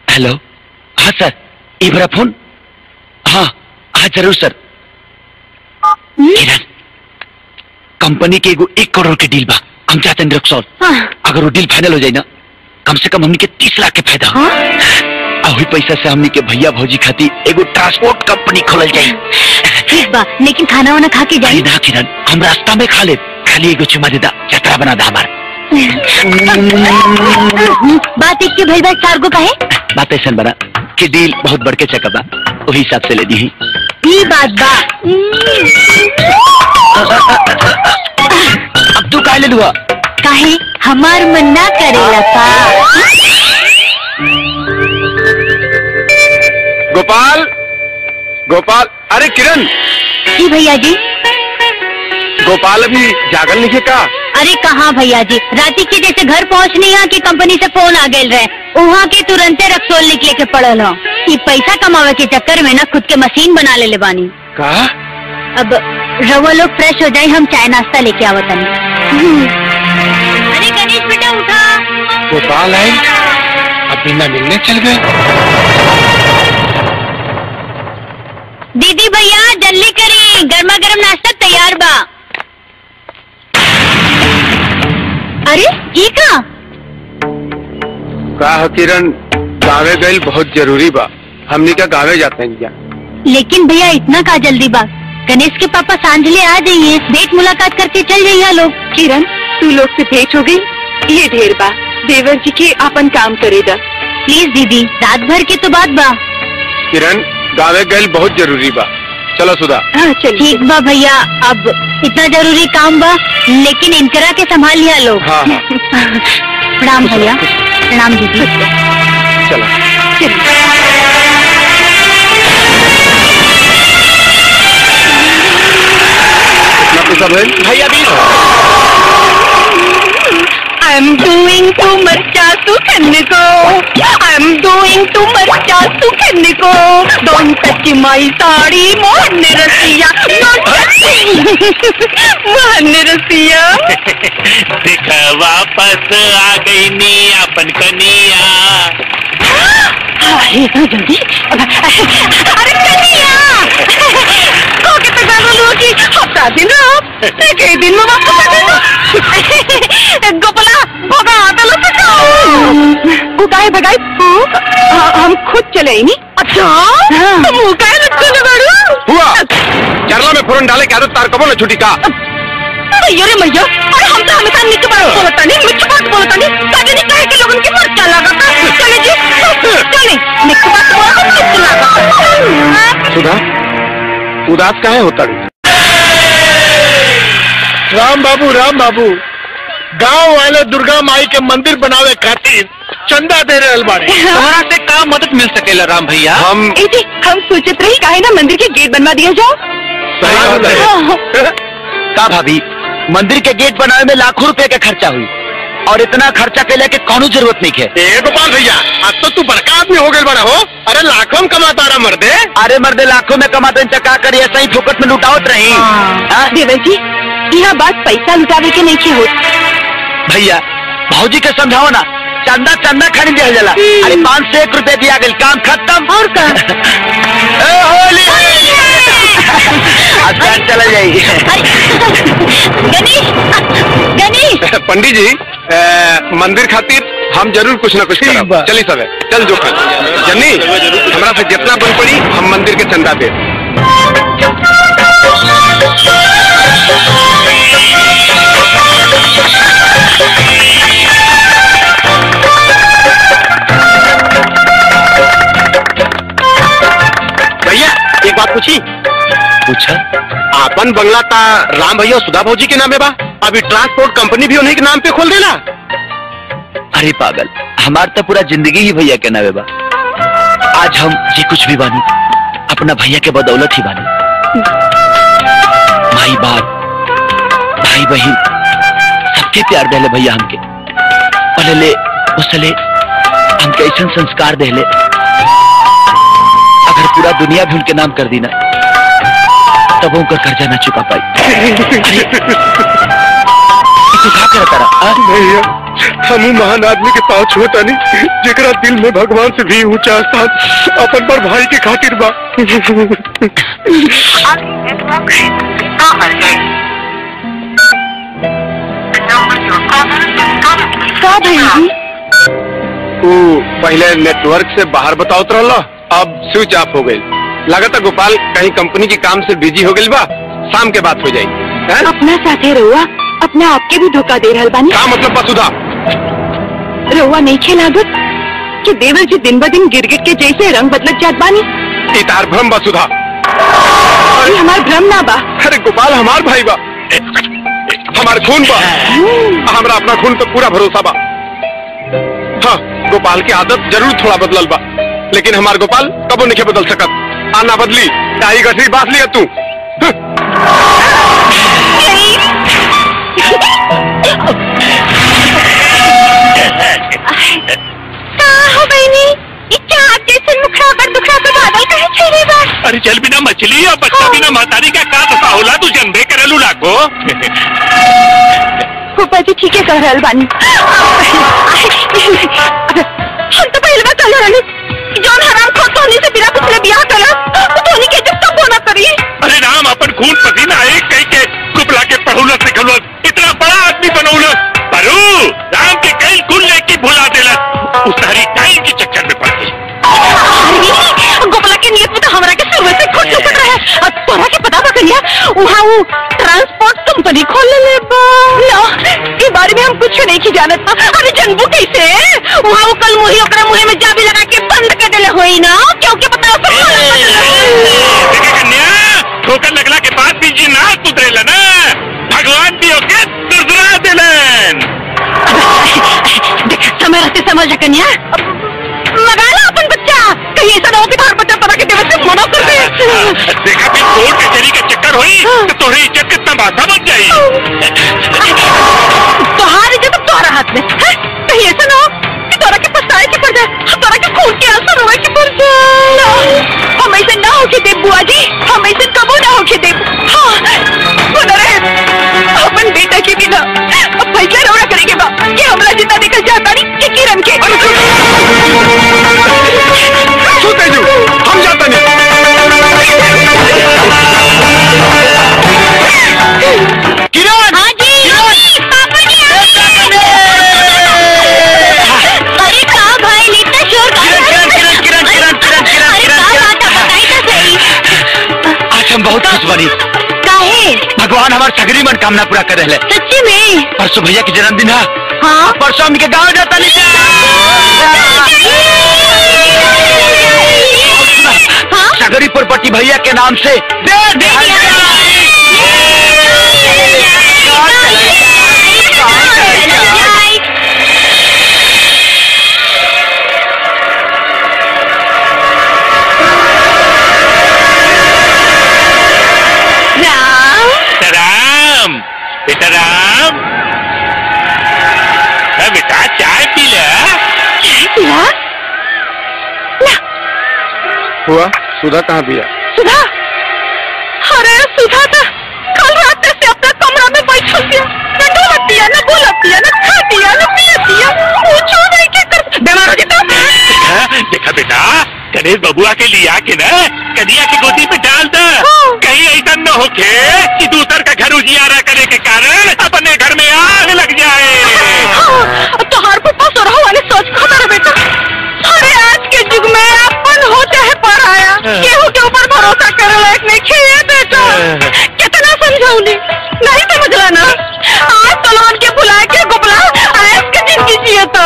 हेलो। हाँ सर, इब्रा फोन। हाँ हाँ जरूर सर। किरण कंपनी के एगो 1 करोड़ के डील बा, हम चाहते हैं रक्सौल। अगर वो डील फाइनल हो जाए ना, कम से कम हमनी के 30 लाख के फायदा हो। वही पैसा से हमनी के भैया भौजी खाती एगो ट्रांसपोर्ट कंपनी खोलल जाए। ठीक बा, लेकिन खाना वाना खा के जाए। ना किरण, हम रास्ता में खा ले, खाली एगो चुमा दे दा, यात्रा बना दा हमार। बात एक के भाई भाई 4 गो का है। बात ऐसा बना कि डील बहुत बढ़ के चका बा, वही हिसाब से ले दी। ये बात बा। अब तू काहे ले लुआ? काहे हमार मन ना करेला का। गोपाल गोपाल। अरे किरण। जी भैया जी। गोपाल अभी जागल नहीं है का? अरे कहाँ भैया जी, राती के जैसे घर पहुँचनी है कि कंपनी से फोन आ गए रहे, वहाँ के तुरंते रक्सौल निकले के पड़ल हो। ये पैसा कमावे के चक्कर में ना खुद के मशीन बना ले बानी। का? अब रवा लोग फ्रेश हो जाए, हम चाय नाश्ता लेके आवत नहीं। अरे गणेश बेटा उठा। गोपाल आए, अब बिना मिलने चल गए। दीदी भैया जल्दी करी, गर्मा गर्म नाश्ता तैयार बा। अरे ये का किरण, गावे गई बहुत जरूरी बा, हमनी का गावे जाते हैं क्या? लेकिन भैया इतना का जल्दी बा, गणेश के पापा सांझले आ जाइए, भेंट मुलाकात करके चल जाइए लोग। किरण तू लोग से भेंट हो गई, ये ढेर बा, देवर जी के अपन काम करेगा। प्लीज दीदी, रात भर की तो बात बा। किरण गावे गई बहुत जरूरी बा, चलो सुधा। हाँ चल। ठीक बा भैया, अब इतना जरूरी काम बा, लेकिन इनकरा के संभाल लिया लोग। हाँ हाँ। प्रणाम भैया। प्रणाम दीदी। चलो कितना पैसा भाई? भैया 20। I'm doing to मर्चा सुखन को, I'm doing to मर्चा सुखन को, don't touch my sari Mohan रसिया, don't touch मोहन रसिया। देखा वापस आ गई नी अपन कनिया। इतना जल्दी? अरे कनिया को कितना गाना लो कि हफ्ता दिन आप एक दिन में वापस आ गए। गोपाला भगा आदलो तो उगाए भगाई हम खुद चले नहीं। अच्छा तुम उगाए रखो ना बड़ू हुआ चरला में फोरन डाले के आदत तार कबो न छुटी का? मैयो रे मैयो, अरे हम तो हमेशा निक बात बोलता नहीं, मिठ बात बोलता नहीं, ताकि नहीं कहे कि लोगों की मर्चा लगा था। चले जी चले, निक बात बोलता मिठ लगा। सुधा उदास काहे होता? राम बाबू, गांव वाले दुर्गा माई के मंदिर बनावे खातिर चंदा दे रहे बाड़े। तुम्हारा से काम मदद मिल सकेला राम भैया। हम हम सोचत रही काहे ना मंदिर के गेट बनवा दिया जाओ। का भाभी, मंदिर के गेट बनावे में लाखों रुपए का खर्चा हुई, और इतना खर्चा के लिए कौनो जरूरत नहीं है। ए गोपाल भैया, अब तो तू बड़का आदमी हो गए बड़ा हो। अरे लाखों में कमाता रहा मर्दे। अरे मर्दे लाखों में कमाते चका कर ऐसा ही फोकट में लुटावत रही। देवर जी यह बात पैसा लुटावे के नहीं के हो। भैया भाजी के समझाओ ना, चंदा चंदा खरीद दिया जाला। अरे 5 से 1 रुपए दिया गया, काम खत्म। और का होली आज चला जाइए। गणेश पंडित जी मंदिर खातिर हम जरूर कुछ न कुछ करब। चली सब चल जो जन्नी हमरा से जितना बन पड़ी हम मंदिर के चंदा दे। भैया एक बात पूछी? पूछा। आपन बंगला ता राम भैया सुधा भौजी के नामे बा, अभी ट्रांसपोर्ट कंपनी भी उन्हीं के नाम पे खोल देना। अरे पागल, हमार तो पूरा जिंदगी ही भैया के नावे बा। आज हम जी कुछ भी बानी अपना भैया के बदौलत ही बानी। माई बाप भाई बहन सबके प्यार देले भैया हमके, पहले उसले हमके ऐसा संस्कार देले, अगर पूरा दुनिया भी उनके नाम कर दी ना तब उनका कर्जा न चुका पाई। तू क्या करता रहा? भैया हम महान आदमी के पाँव छूता नहीं, जेकरा दिल में भगवान से भी ऊंचा स्थान अपन पर भाई के खातिर बा। का भैया तू पहले नेटवर्क से बाहर बताओ तो रहा, अब स्विच ऑफ हो गई। लगता गोपाल कहीं कंपनी के काम से बिजी हो गई बा, शाम के बात हो जाएगी। अपना साथे रहुआ अपने आप के भी धोखा दे रहा बानी। क्या मतलब बा सुधा? रहुआ नहीं खेलागत कि देवर जी दिन ब दिन गिरगिट के जैसे रंग बदलत जात बानी। इतार भ्रम बा सुधा। अरे हमार भ्रम ना बा। अरे गोपाल हमार भाई बा, हमार खून बा, हमरा अपना खून पे पूरा भरोसा बा। हाँ गोपाल की आदत जरूर थोड़ा बदलल बा, लेकिन हमार गोपाल कबो नहीं बदल सकत। आना बदली टाई गठरी बात लिया तू। बहनी जैसे मुखड़ा पर अरे चल बिना मछली और बच्चा बिना महतारी का का दशा होला तू जनबे करलू लाखो। फूफा जी ठीक है कह रहल बानी। हम तो पहले बात कहले रहनी जौन हराम खो तोनी से बिना पूछले बियाह कला तो तोनी के जब तक बोना करी। अरे राम अपन खून पसीना एक कई के कुपला के पढ़ौलत लिखौलत इतना बड़ा आदमी बनौलत परू राम के कई गुण लेके भुला देलत उस हरी टाइम के चक्कर में पड़ गई। गोपला के नियत में तो हमरा के शुरू से खोट लुकट रहा है और तोरा के पता बा कन्या वहाँ वो ट्रांसपोर्ट कंपनी खोल ले बा। के बारे में हम कुछ नहीं की जानत। अरे जनबू कैसे वहाँ वो कल मुही ओकरा मुहे में जाबी लगा के बंद कर देले होई ना क्योंकि बताओ कन्या ठोकर लगला के बाद भी जी ना उतरेला ना भगवान भी ओके दुर्दुरा देलन। देख समय रहते समझ कन्या लगा ला अपन बच्चा कहीं ऐसा ना हो कि तार बच्चा पता के देवे से मना कर दे। देखा फिर कोर्ट कचहरी का चक्कर हुई तो तुम्हारी इज्जत कितना बाधा बन जाए। तुम्हारी इज्जत तुम्हारा हाथ में है कहीं ऐसा ना हो कि तोरा के पछताए के पड़ जाए तोरा के खून के आंसू रोए के पड़ जाए। हम ऐसे ना होके दे बुआ जी हम ऐसे कबो ना होके दे। हाँ बोला रहे अपन बेटा के बिना अब फैसला रोड़ा करेंगे बा कि हमला जितना निकल जाता नहीं कि किरण के हम जाते नहीं। किरण हाँ जी पापा जी अरे कहाँ भाई इतना शोर आज हम बहुत खुश बनी। काहे भगवान हमार सगरी मनोकामना पूरा कर रहे। सच्ची में परसों भैया के जन्मदिन है। हाँ परसों हम के गाँव जाता सगरी प्रॉपर्टी भैया के नाम से दे दे। राम बेटा राम बेटा चाय पी ले। हुआ सुधा कहाँ दिया? सुधा अरे सुधा था कल रात से अपना कमरा में बैठल दिया न डोलत दिया न बोलत दिया न खा दिया न पियत दिया पूछो नहीं के कर बीमार हो जाता। देखा बेटा गणेश बबुआ के लिए आके ना कन्या की गोदी पे डाल दे कहीं ऐसा न होके कि दूसर का घर उजियारा करने के कारण अपने घर में आग लग जाए। तोहार पापा सोरहा वाले सोच खबर बेटा। अरे आज के युग में अपन होते है पराया केहू के ऊपर भरोसा करे लायक नहीं खे बेटा। कितना समझाऊंगी नहीं समझला ना आज तलवान के बुला के गोपला आज के जिंदगी जिए तो।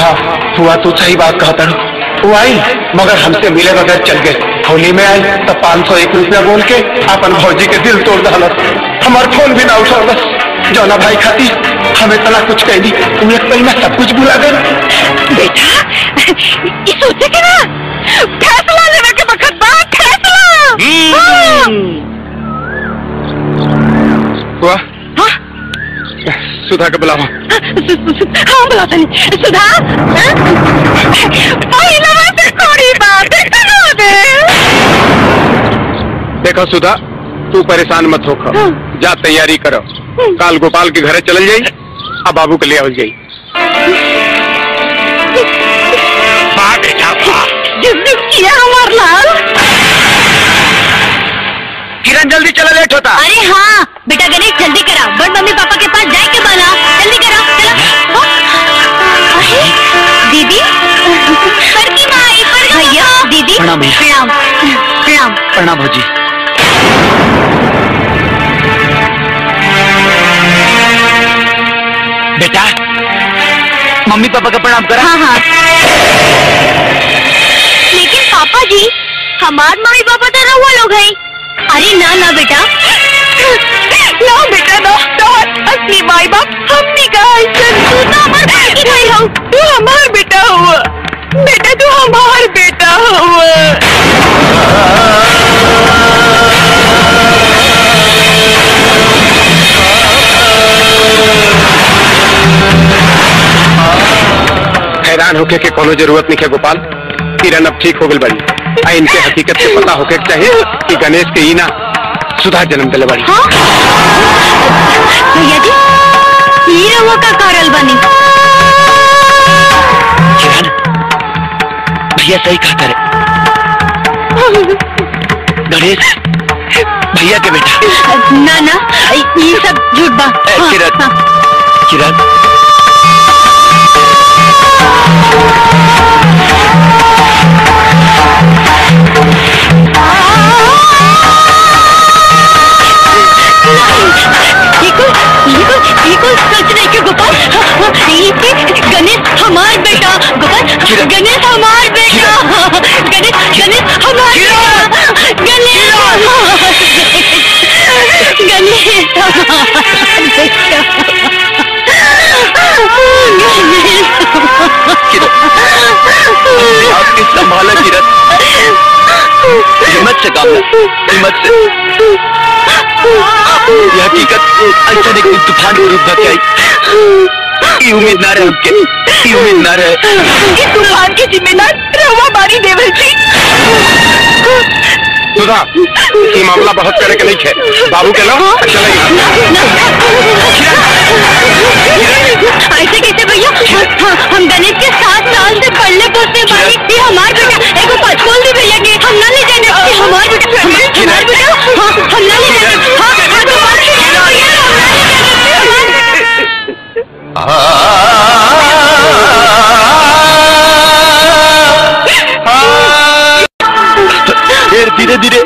हाँ हुआ तो सही बात कहता हूँ। वो आई मगर हमसे मिले बगैर चल गए। होली में आई तो 501 रुपया बोल के अपन भौजी के दिल तोड़ डालत। हमार फोन भी ना उठौलस जौना भाई खाती हमें तना कुछ कह दी तुम एक महीना सब कुछ भुला गए। बेटा ये सोचे के ना फैसला लेने के वक्त बात फैसला। हुआ सुधा के बुलावा। हाँ बुलाता नहीं सुधा पहला से थोड़ी बात करो दे। देखो सुधा तू परेशान मत हो जा तैयारी करो काल गोपाल के घरे चल जाई अब बाबू के ले आओ जाई। जिसने किया हमार लाल। किरण जल्दी चलो लेट होता। अरे हाँ बेटा गणेश जल्दी करा बड़ मम्मी पापा के पास जाए के बाला जल्दी करा चलो। दीदी बड़की माई भैया दीदी प्रणाम भैया। प्रणाम प्रणाम प्रणाम भौजी। बेटा मम्मी पापा का प्रणाम करा। हाँ हाँ लेकिन पापा जी हमार मम्मी पापा तो रहुआ लोग हैं। अरे ना ना बेटा ना बेटा ना असली माई बाप हमने कहा तू तो हमार भाई हो तू हमार बेटा हुआ बेटा तू हमार बेटा हुआ। हैरान होके के कोनो जरूरत नहीं है गोपाल। किरण अब ठीक हो गई बड़ी इनके हकीकत से पता होके चाहिए कि गणेश के ही ना सुधा जन्म दिले बड़ी। भैया जी ये रहुआ का कारल बनी। भैया सही कहा करे। गणेश भैया के बेटा। ना ना ये सब झूठ बा। किरण किरण सच नहीं के गोपाल। गणेश हमार बेटा। गोपाल गणेश हमार बेटा। गणेश गणेश हमार बेटा। गणेश आपके संभाला किरण। हिम्मत से काम हिम्मत से। यह हकीकत अचानक एक दिन तूफान के रूप में आई। ये उम्मीद ना रहे हमके, ये उम्मीद ना रहे। इस तूफान की जिम्मेदार रहुआ बारी देवर जी। सुधा ये मामला बहुत करे के नहीं है। बाबू के लो ऐसे कैसे भैया? हम गणेश के 7 साल से पढ़ने पोसने वाली ये हमार बेटा। एक बात बोल दी भैया कि हम ना ले जाने। हमार बेटा हमार बेटा हम ना ले जाने। धीरे धीरे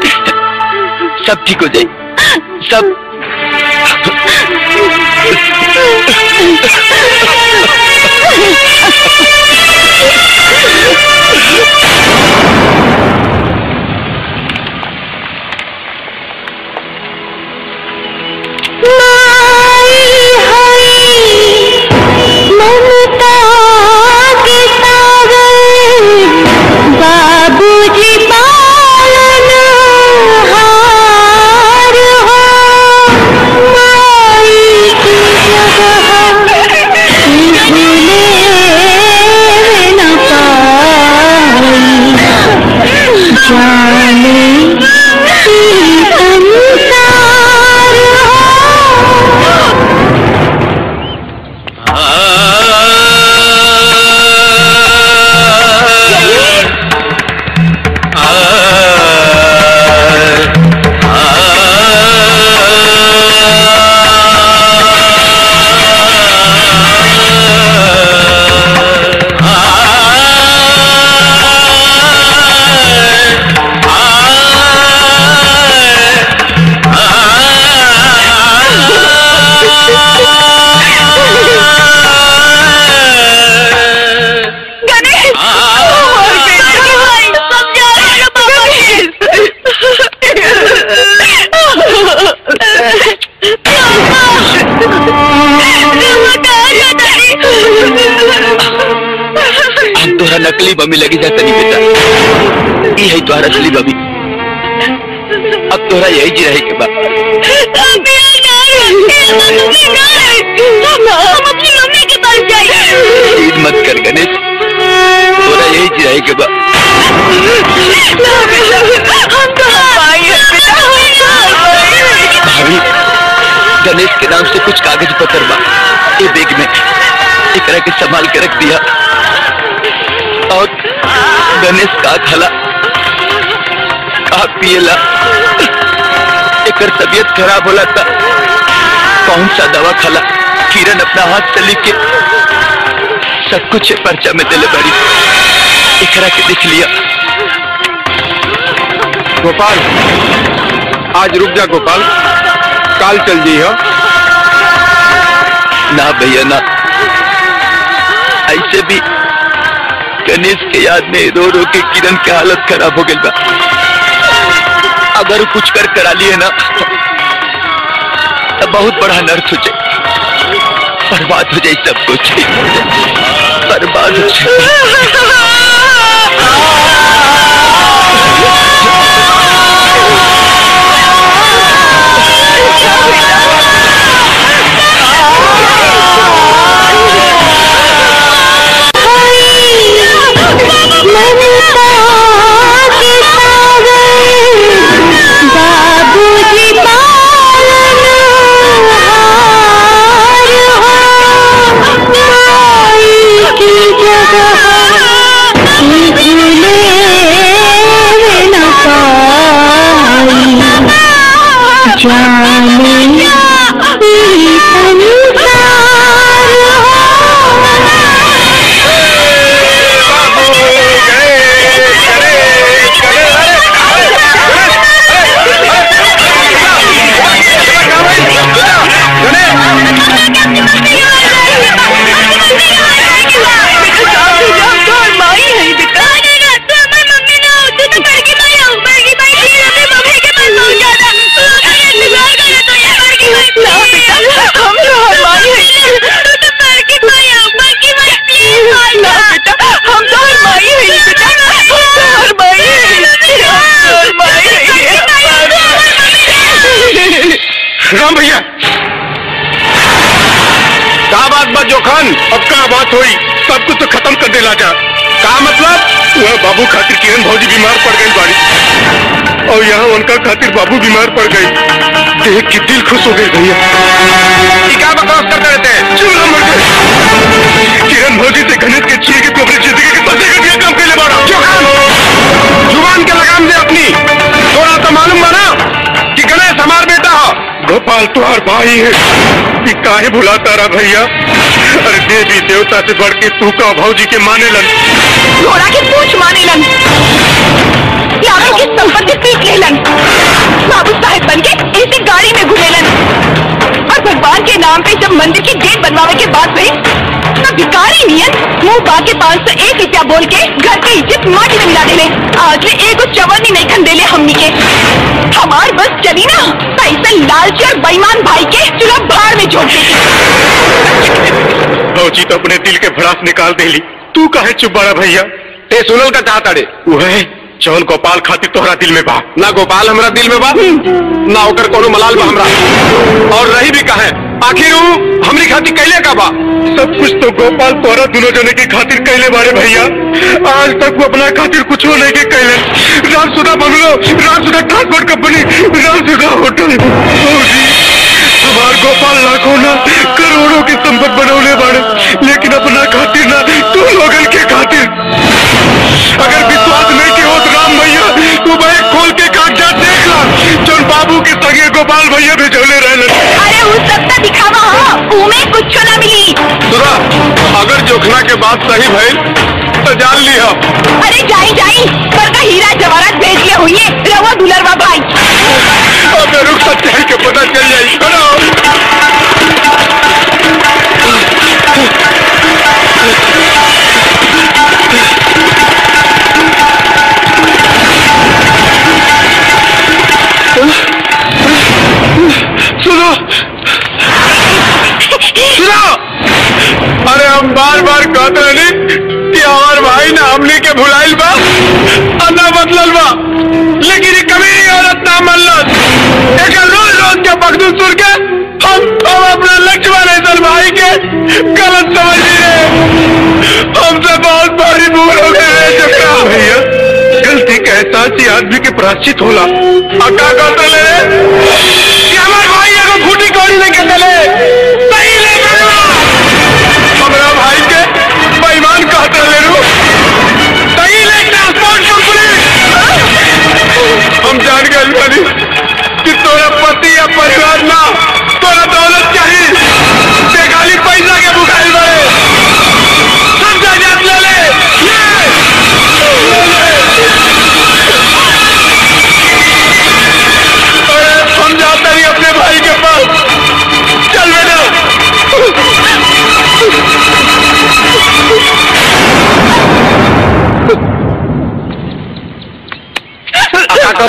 सब ठीक हो जाए। सब नकली बमी लगी जाता नहीं बेटा। ये है तुम्हारा असली बमी। अब तोहरा यही जी रहे के बाद मत कर गणेश। तोहरा यही जी रहे के बाद भाभी गणेश के नाम से कुछ कागज पत्र बा ये बैग में। एकरा के संभाल के रख दिया। और गणेश का खला का पिएला। एकर तबीयत खराब होला था। कौन सा दवा खला किरण अपना हाथ से लिख के सब कुछ पर्चा में दिले बड़ी। एकरा के देख लिया। गोपाल आज रुक जा गोपाल, काल चल जी हो। ना भैया ना, ऐसे भी गणेश के याद में रो रो के किरण की हालत खराब हो गई बा। अगर कुछ कर करा लिए ना तो बहुत बड़ा अनर्थ हो जाए। बर्बाद हो जाए सब कुछ, बर्बाद हो जाए। ममता के बेटा, हम तो हर माई है बेटा, हम तो हर माई है, हर माई है। राम भैया का बात जोखन, अब का बात हुई, सब कुछ तो खत्म कर देला जा। का मतलब? वह बाबू खातिर किरण भौजी बीमार पड़ गई बाड़ी, और यहाँ उनका खातिर बाबू बीमार पड़ गई। देख के दिल खुश हो गई भैया। क्या बकवास करते रहते हैं? चूल्हा मर गए। किरण भौजी से गणेश के छीन के तू अपनी जिंदगी के बदले का दिया काम के लिए बाड़ा। जुबान के लगाम दे अपनी। थोड़ा तो मालूम बना कि गणेश हमार बेटा हो, गोपाल तुम्हार भाई है। कि काहे भुलाता रहा भैया? अरे देवी देवता से बढ़ के तू का भौजी के माने लन, घोड़ा की पूछ माने लन, यादों की संपत्ति पीट ले लन, बाबू साहेब बन के ऐसी गाड़ी में घूमे लन, और भगवान के नाम पे जब मंदिर की गेट बनवाने के बाद में ना भिखारी नियत मुंह बाके 501 रुपया बोल के घर की इज्जत माटी में मिला देले। आज ले एगो चवन्नी नहीं खन देले हमनी के। हमार बस चली ना ऐसे लालची और बेईमान भाई के चूल्हा भाड़ में झोंक देती। भौजी तो अपने दिल के भड़ास निकाल देली, तू काहे चुप बड़ा भैया? ते सुनल का चाहता रे वह चौल गोपाल खातिर तोहरा दिल में बा ना? गोपाल हमरा दिल में बा ना, ओकर कोनो मलाल बा हमरा। और रही भी कहे आखिर वो हमरी खातिर कैले का बा? सब कुछ तो गोपाल तोहरा दोनों जने की खातिर कैले बारे भैया। आज तक वो अपना खातिर कुछ नहीं के कैले। Ramsudha bungalow, Ramsudha transport company, Ramsudha hotel. हमार गोपाल लाखों ना करोड़ों की संपत्ति बनौले बाड़े, लेकिन अपना खातिर ना, तू लोगन के खातिर। अगर विश्वास नहीं के हो तो राम भैया तू भाई खोल के कागजात देख ला, जो बाबू के संगे गोपाल भैया भेजौले रहले। अरे उस सब का दिखावा हो, उमे कुछ ना मिली। सुना, अगर जोखना के बात सही भइल तो जान लिया। अरे जाई जाई, पर का हीरा जवाहरात भेज ले हुई है रवा दुलरवा भाई। अबे रुक, सच्चाई के पता चल जाई। सुनो सुनो, अरे हम बार बार कहते रही कि हमार भाई ना हमने के भुलाइल बा, अन्ना बदलल बा, लेकिन ये कभी औरत ना मनल। एक रोज रोज के बगदू सुन के हम अपना लक्ष्मण ऐसा भाई के गलत समझ लिए। हमसे बहुत बड़ी भूल हो गई भैया। गलती का एहसास ही आदमी के प्रायश्चित होला। अका कहते ले कि हमारे भाई को फूटी कौड़ी नहीं कहते ले, सही ले हमारा भाई के बेईमान कहते ले रू, सही ले ट्रांसपोर्ट कंपनी। हम जान गए बानी कि तोरा पति या परिवार ना, तोरा दौलत चाहिए, बेखाली पैसा के भुखाइल बड़े। सब जायदाद ले ले, हम जाते ही अपने भाई के पास। चल बेटा।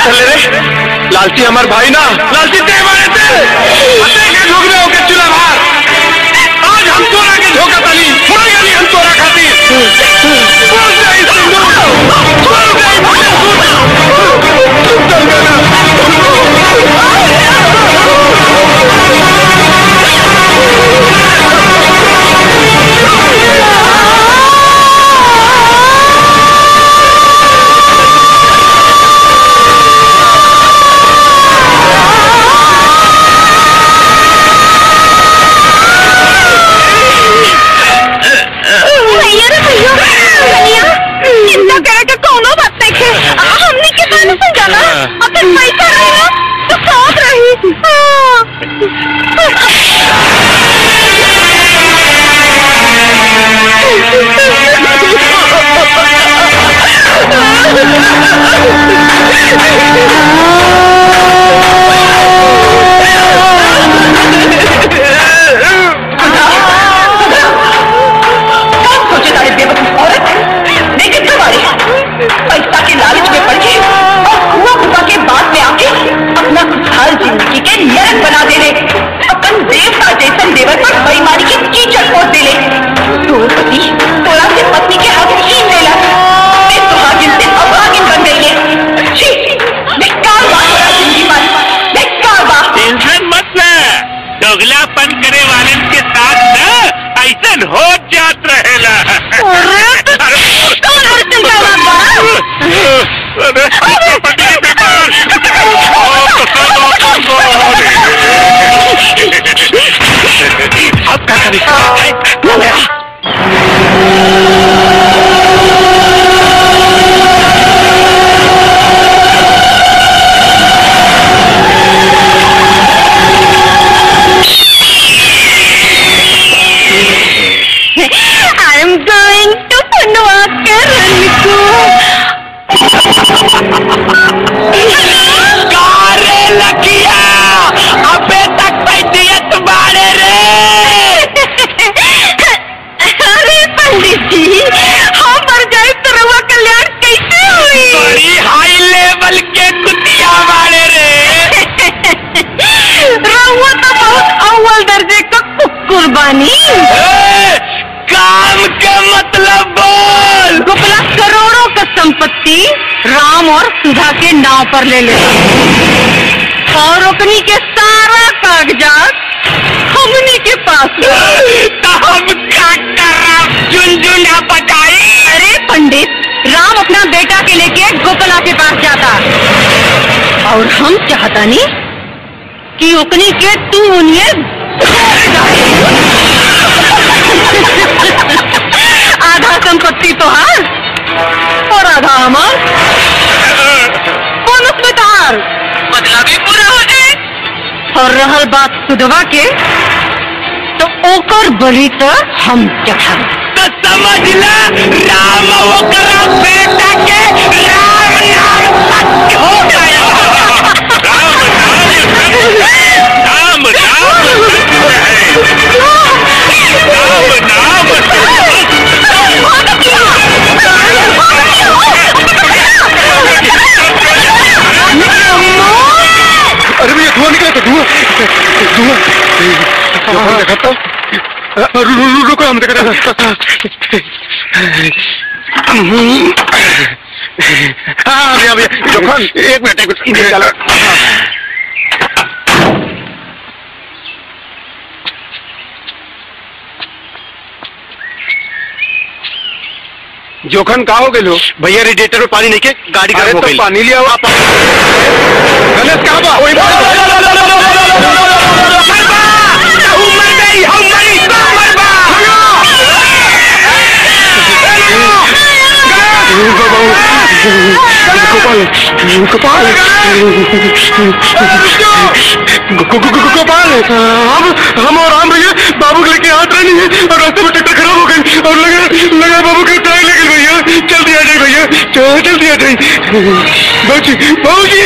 ले रे लालची हमार भाई ना, लालची ते मारे थे के झोंकने होके चूल्हा बाहर। आज हम तोरा के झोंका ताली, मर गई हम तोरा खातिर। बोल जाई सिंधु, बोल जाई चल गया। भैया संपत्ति राम और सुधा के नाव पर ले ले और ओकनी के सारा कागजात हमनी के पास। तो हम क्या करब झुनझुना बजाई? अरे पंडित, राम अपना बेटा के लेके गोकला के पास जाता और हम चाहता नहीं कि ओकनी के तू उन्हें आधा संपत्ति तो हार और आधा हमार। कौन उसमें तार बदला भी पूरा हो जाए। और रहल बात सुधवा के, तो ओकर बलि तो हम चढ़ा। तो समझ ला राम ओकरा बेटा के राम नाम सत्य हो गया। राम अरे भैया धुआं निकला, तो धुआं धुआं देखा तो रुको, हम देख रहे हाँ भैया भैया जोखन एक मिनट निकालो। जोखन कहा हो गए लो? भैया रेडिएटर में पानी नहीं के गाड़ी अरे गर्म हो तो गई। पानी लिया हुआ। गलत कहा बा? वही गोपाल हम और राम भैया बाबू के लेके हाथ रहे हैं और रास्ते में ट्रैक्टर खराब हो गई और लगा बाबू के टायर लेके भैया जल्दी आ जाए भैया, जल्दी आ जाए बाबूजी बाबूजी।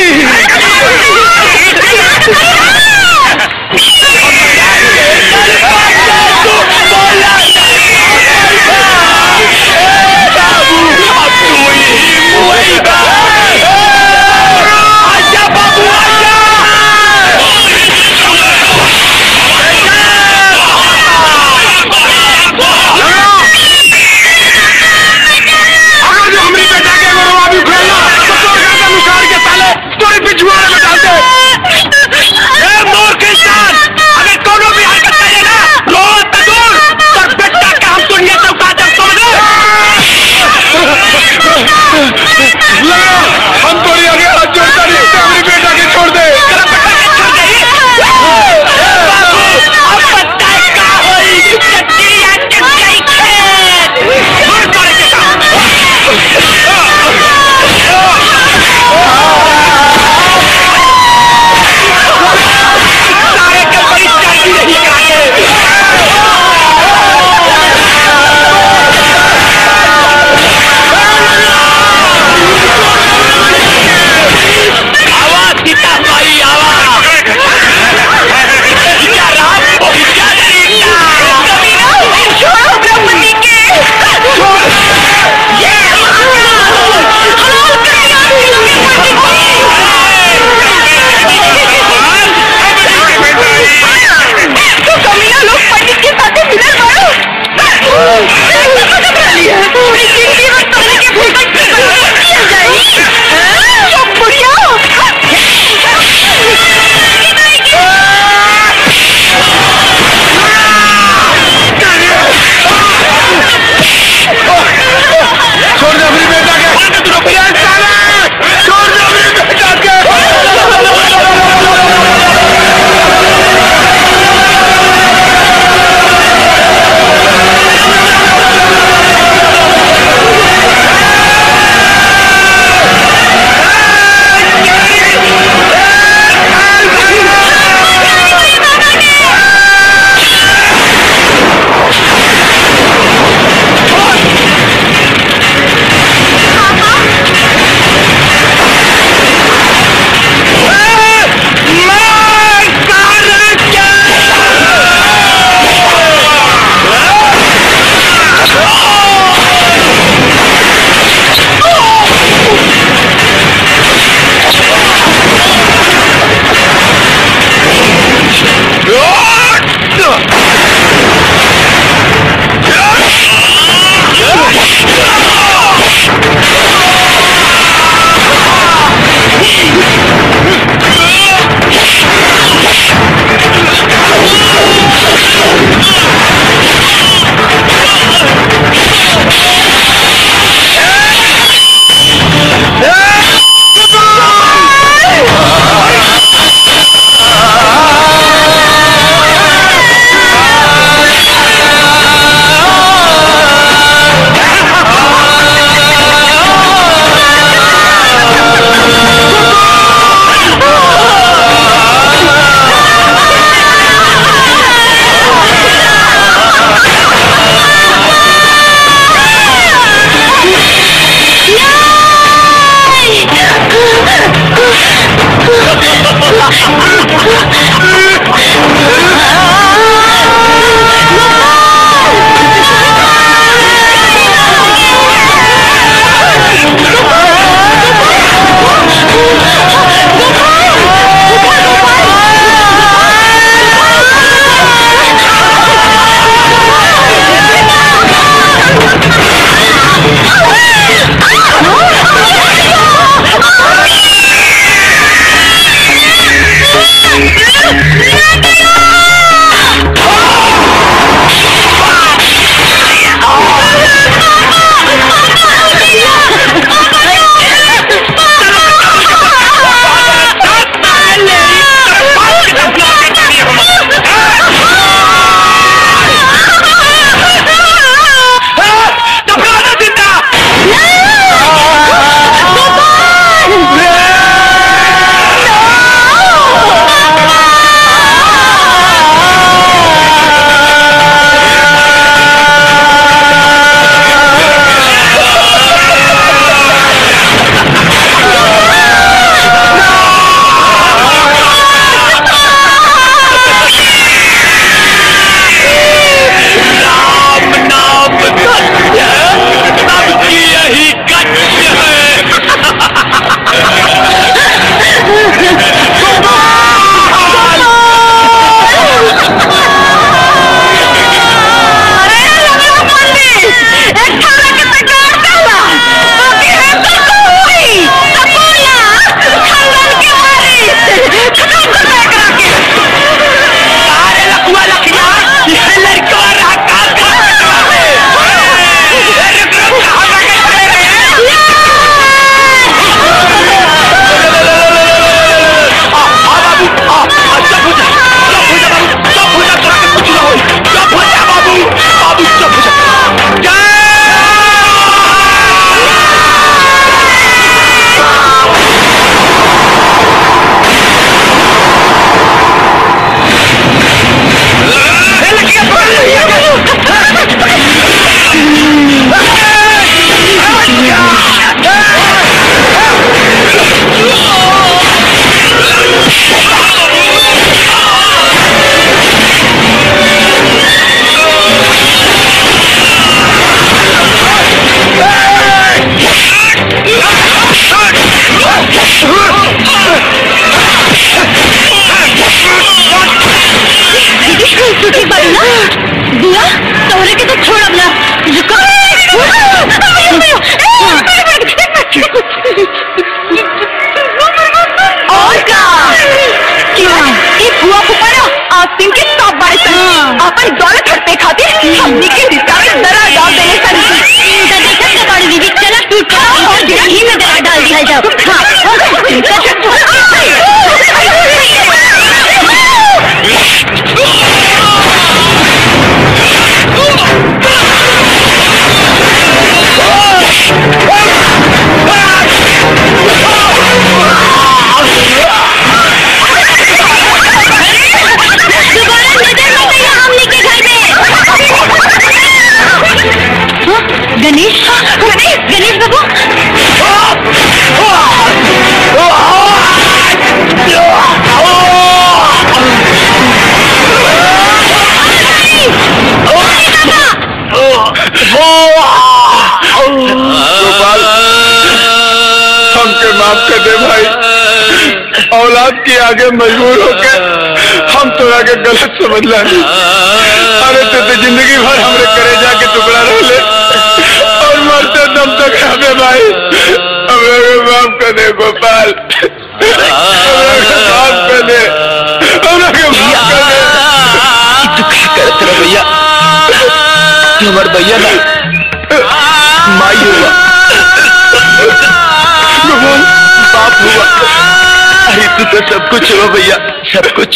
हमनी के रिश्ता में दरार डाल देले सन। देखत के बाड़ी दीदी चला टूट और यही में दरार डाल दिया जाओ। गणेश गणेश बाबू गोपाल हमके माफ कर दे भाई। औलाद के आगे मजबूर होके हम तोरा के गलत समझ लानी। अरे तो जिंदगी भर हमरे कलेजा के टुकड़ा रह ले और मरते दम तक हमें भाई हमें माफ कर दे गोपाल। माफ कर दे माफ कर दे। दुखा करत रह भैया हमार भैया ना माई हुआ बाप हुआ। अरे तू तो सब कुछ हुआ भैया सब कुछ।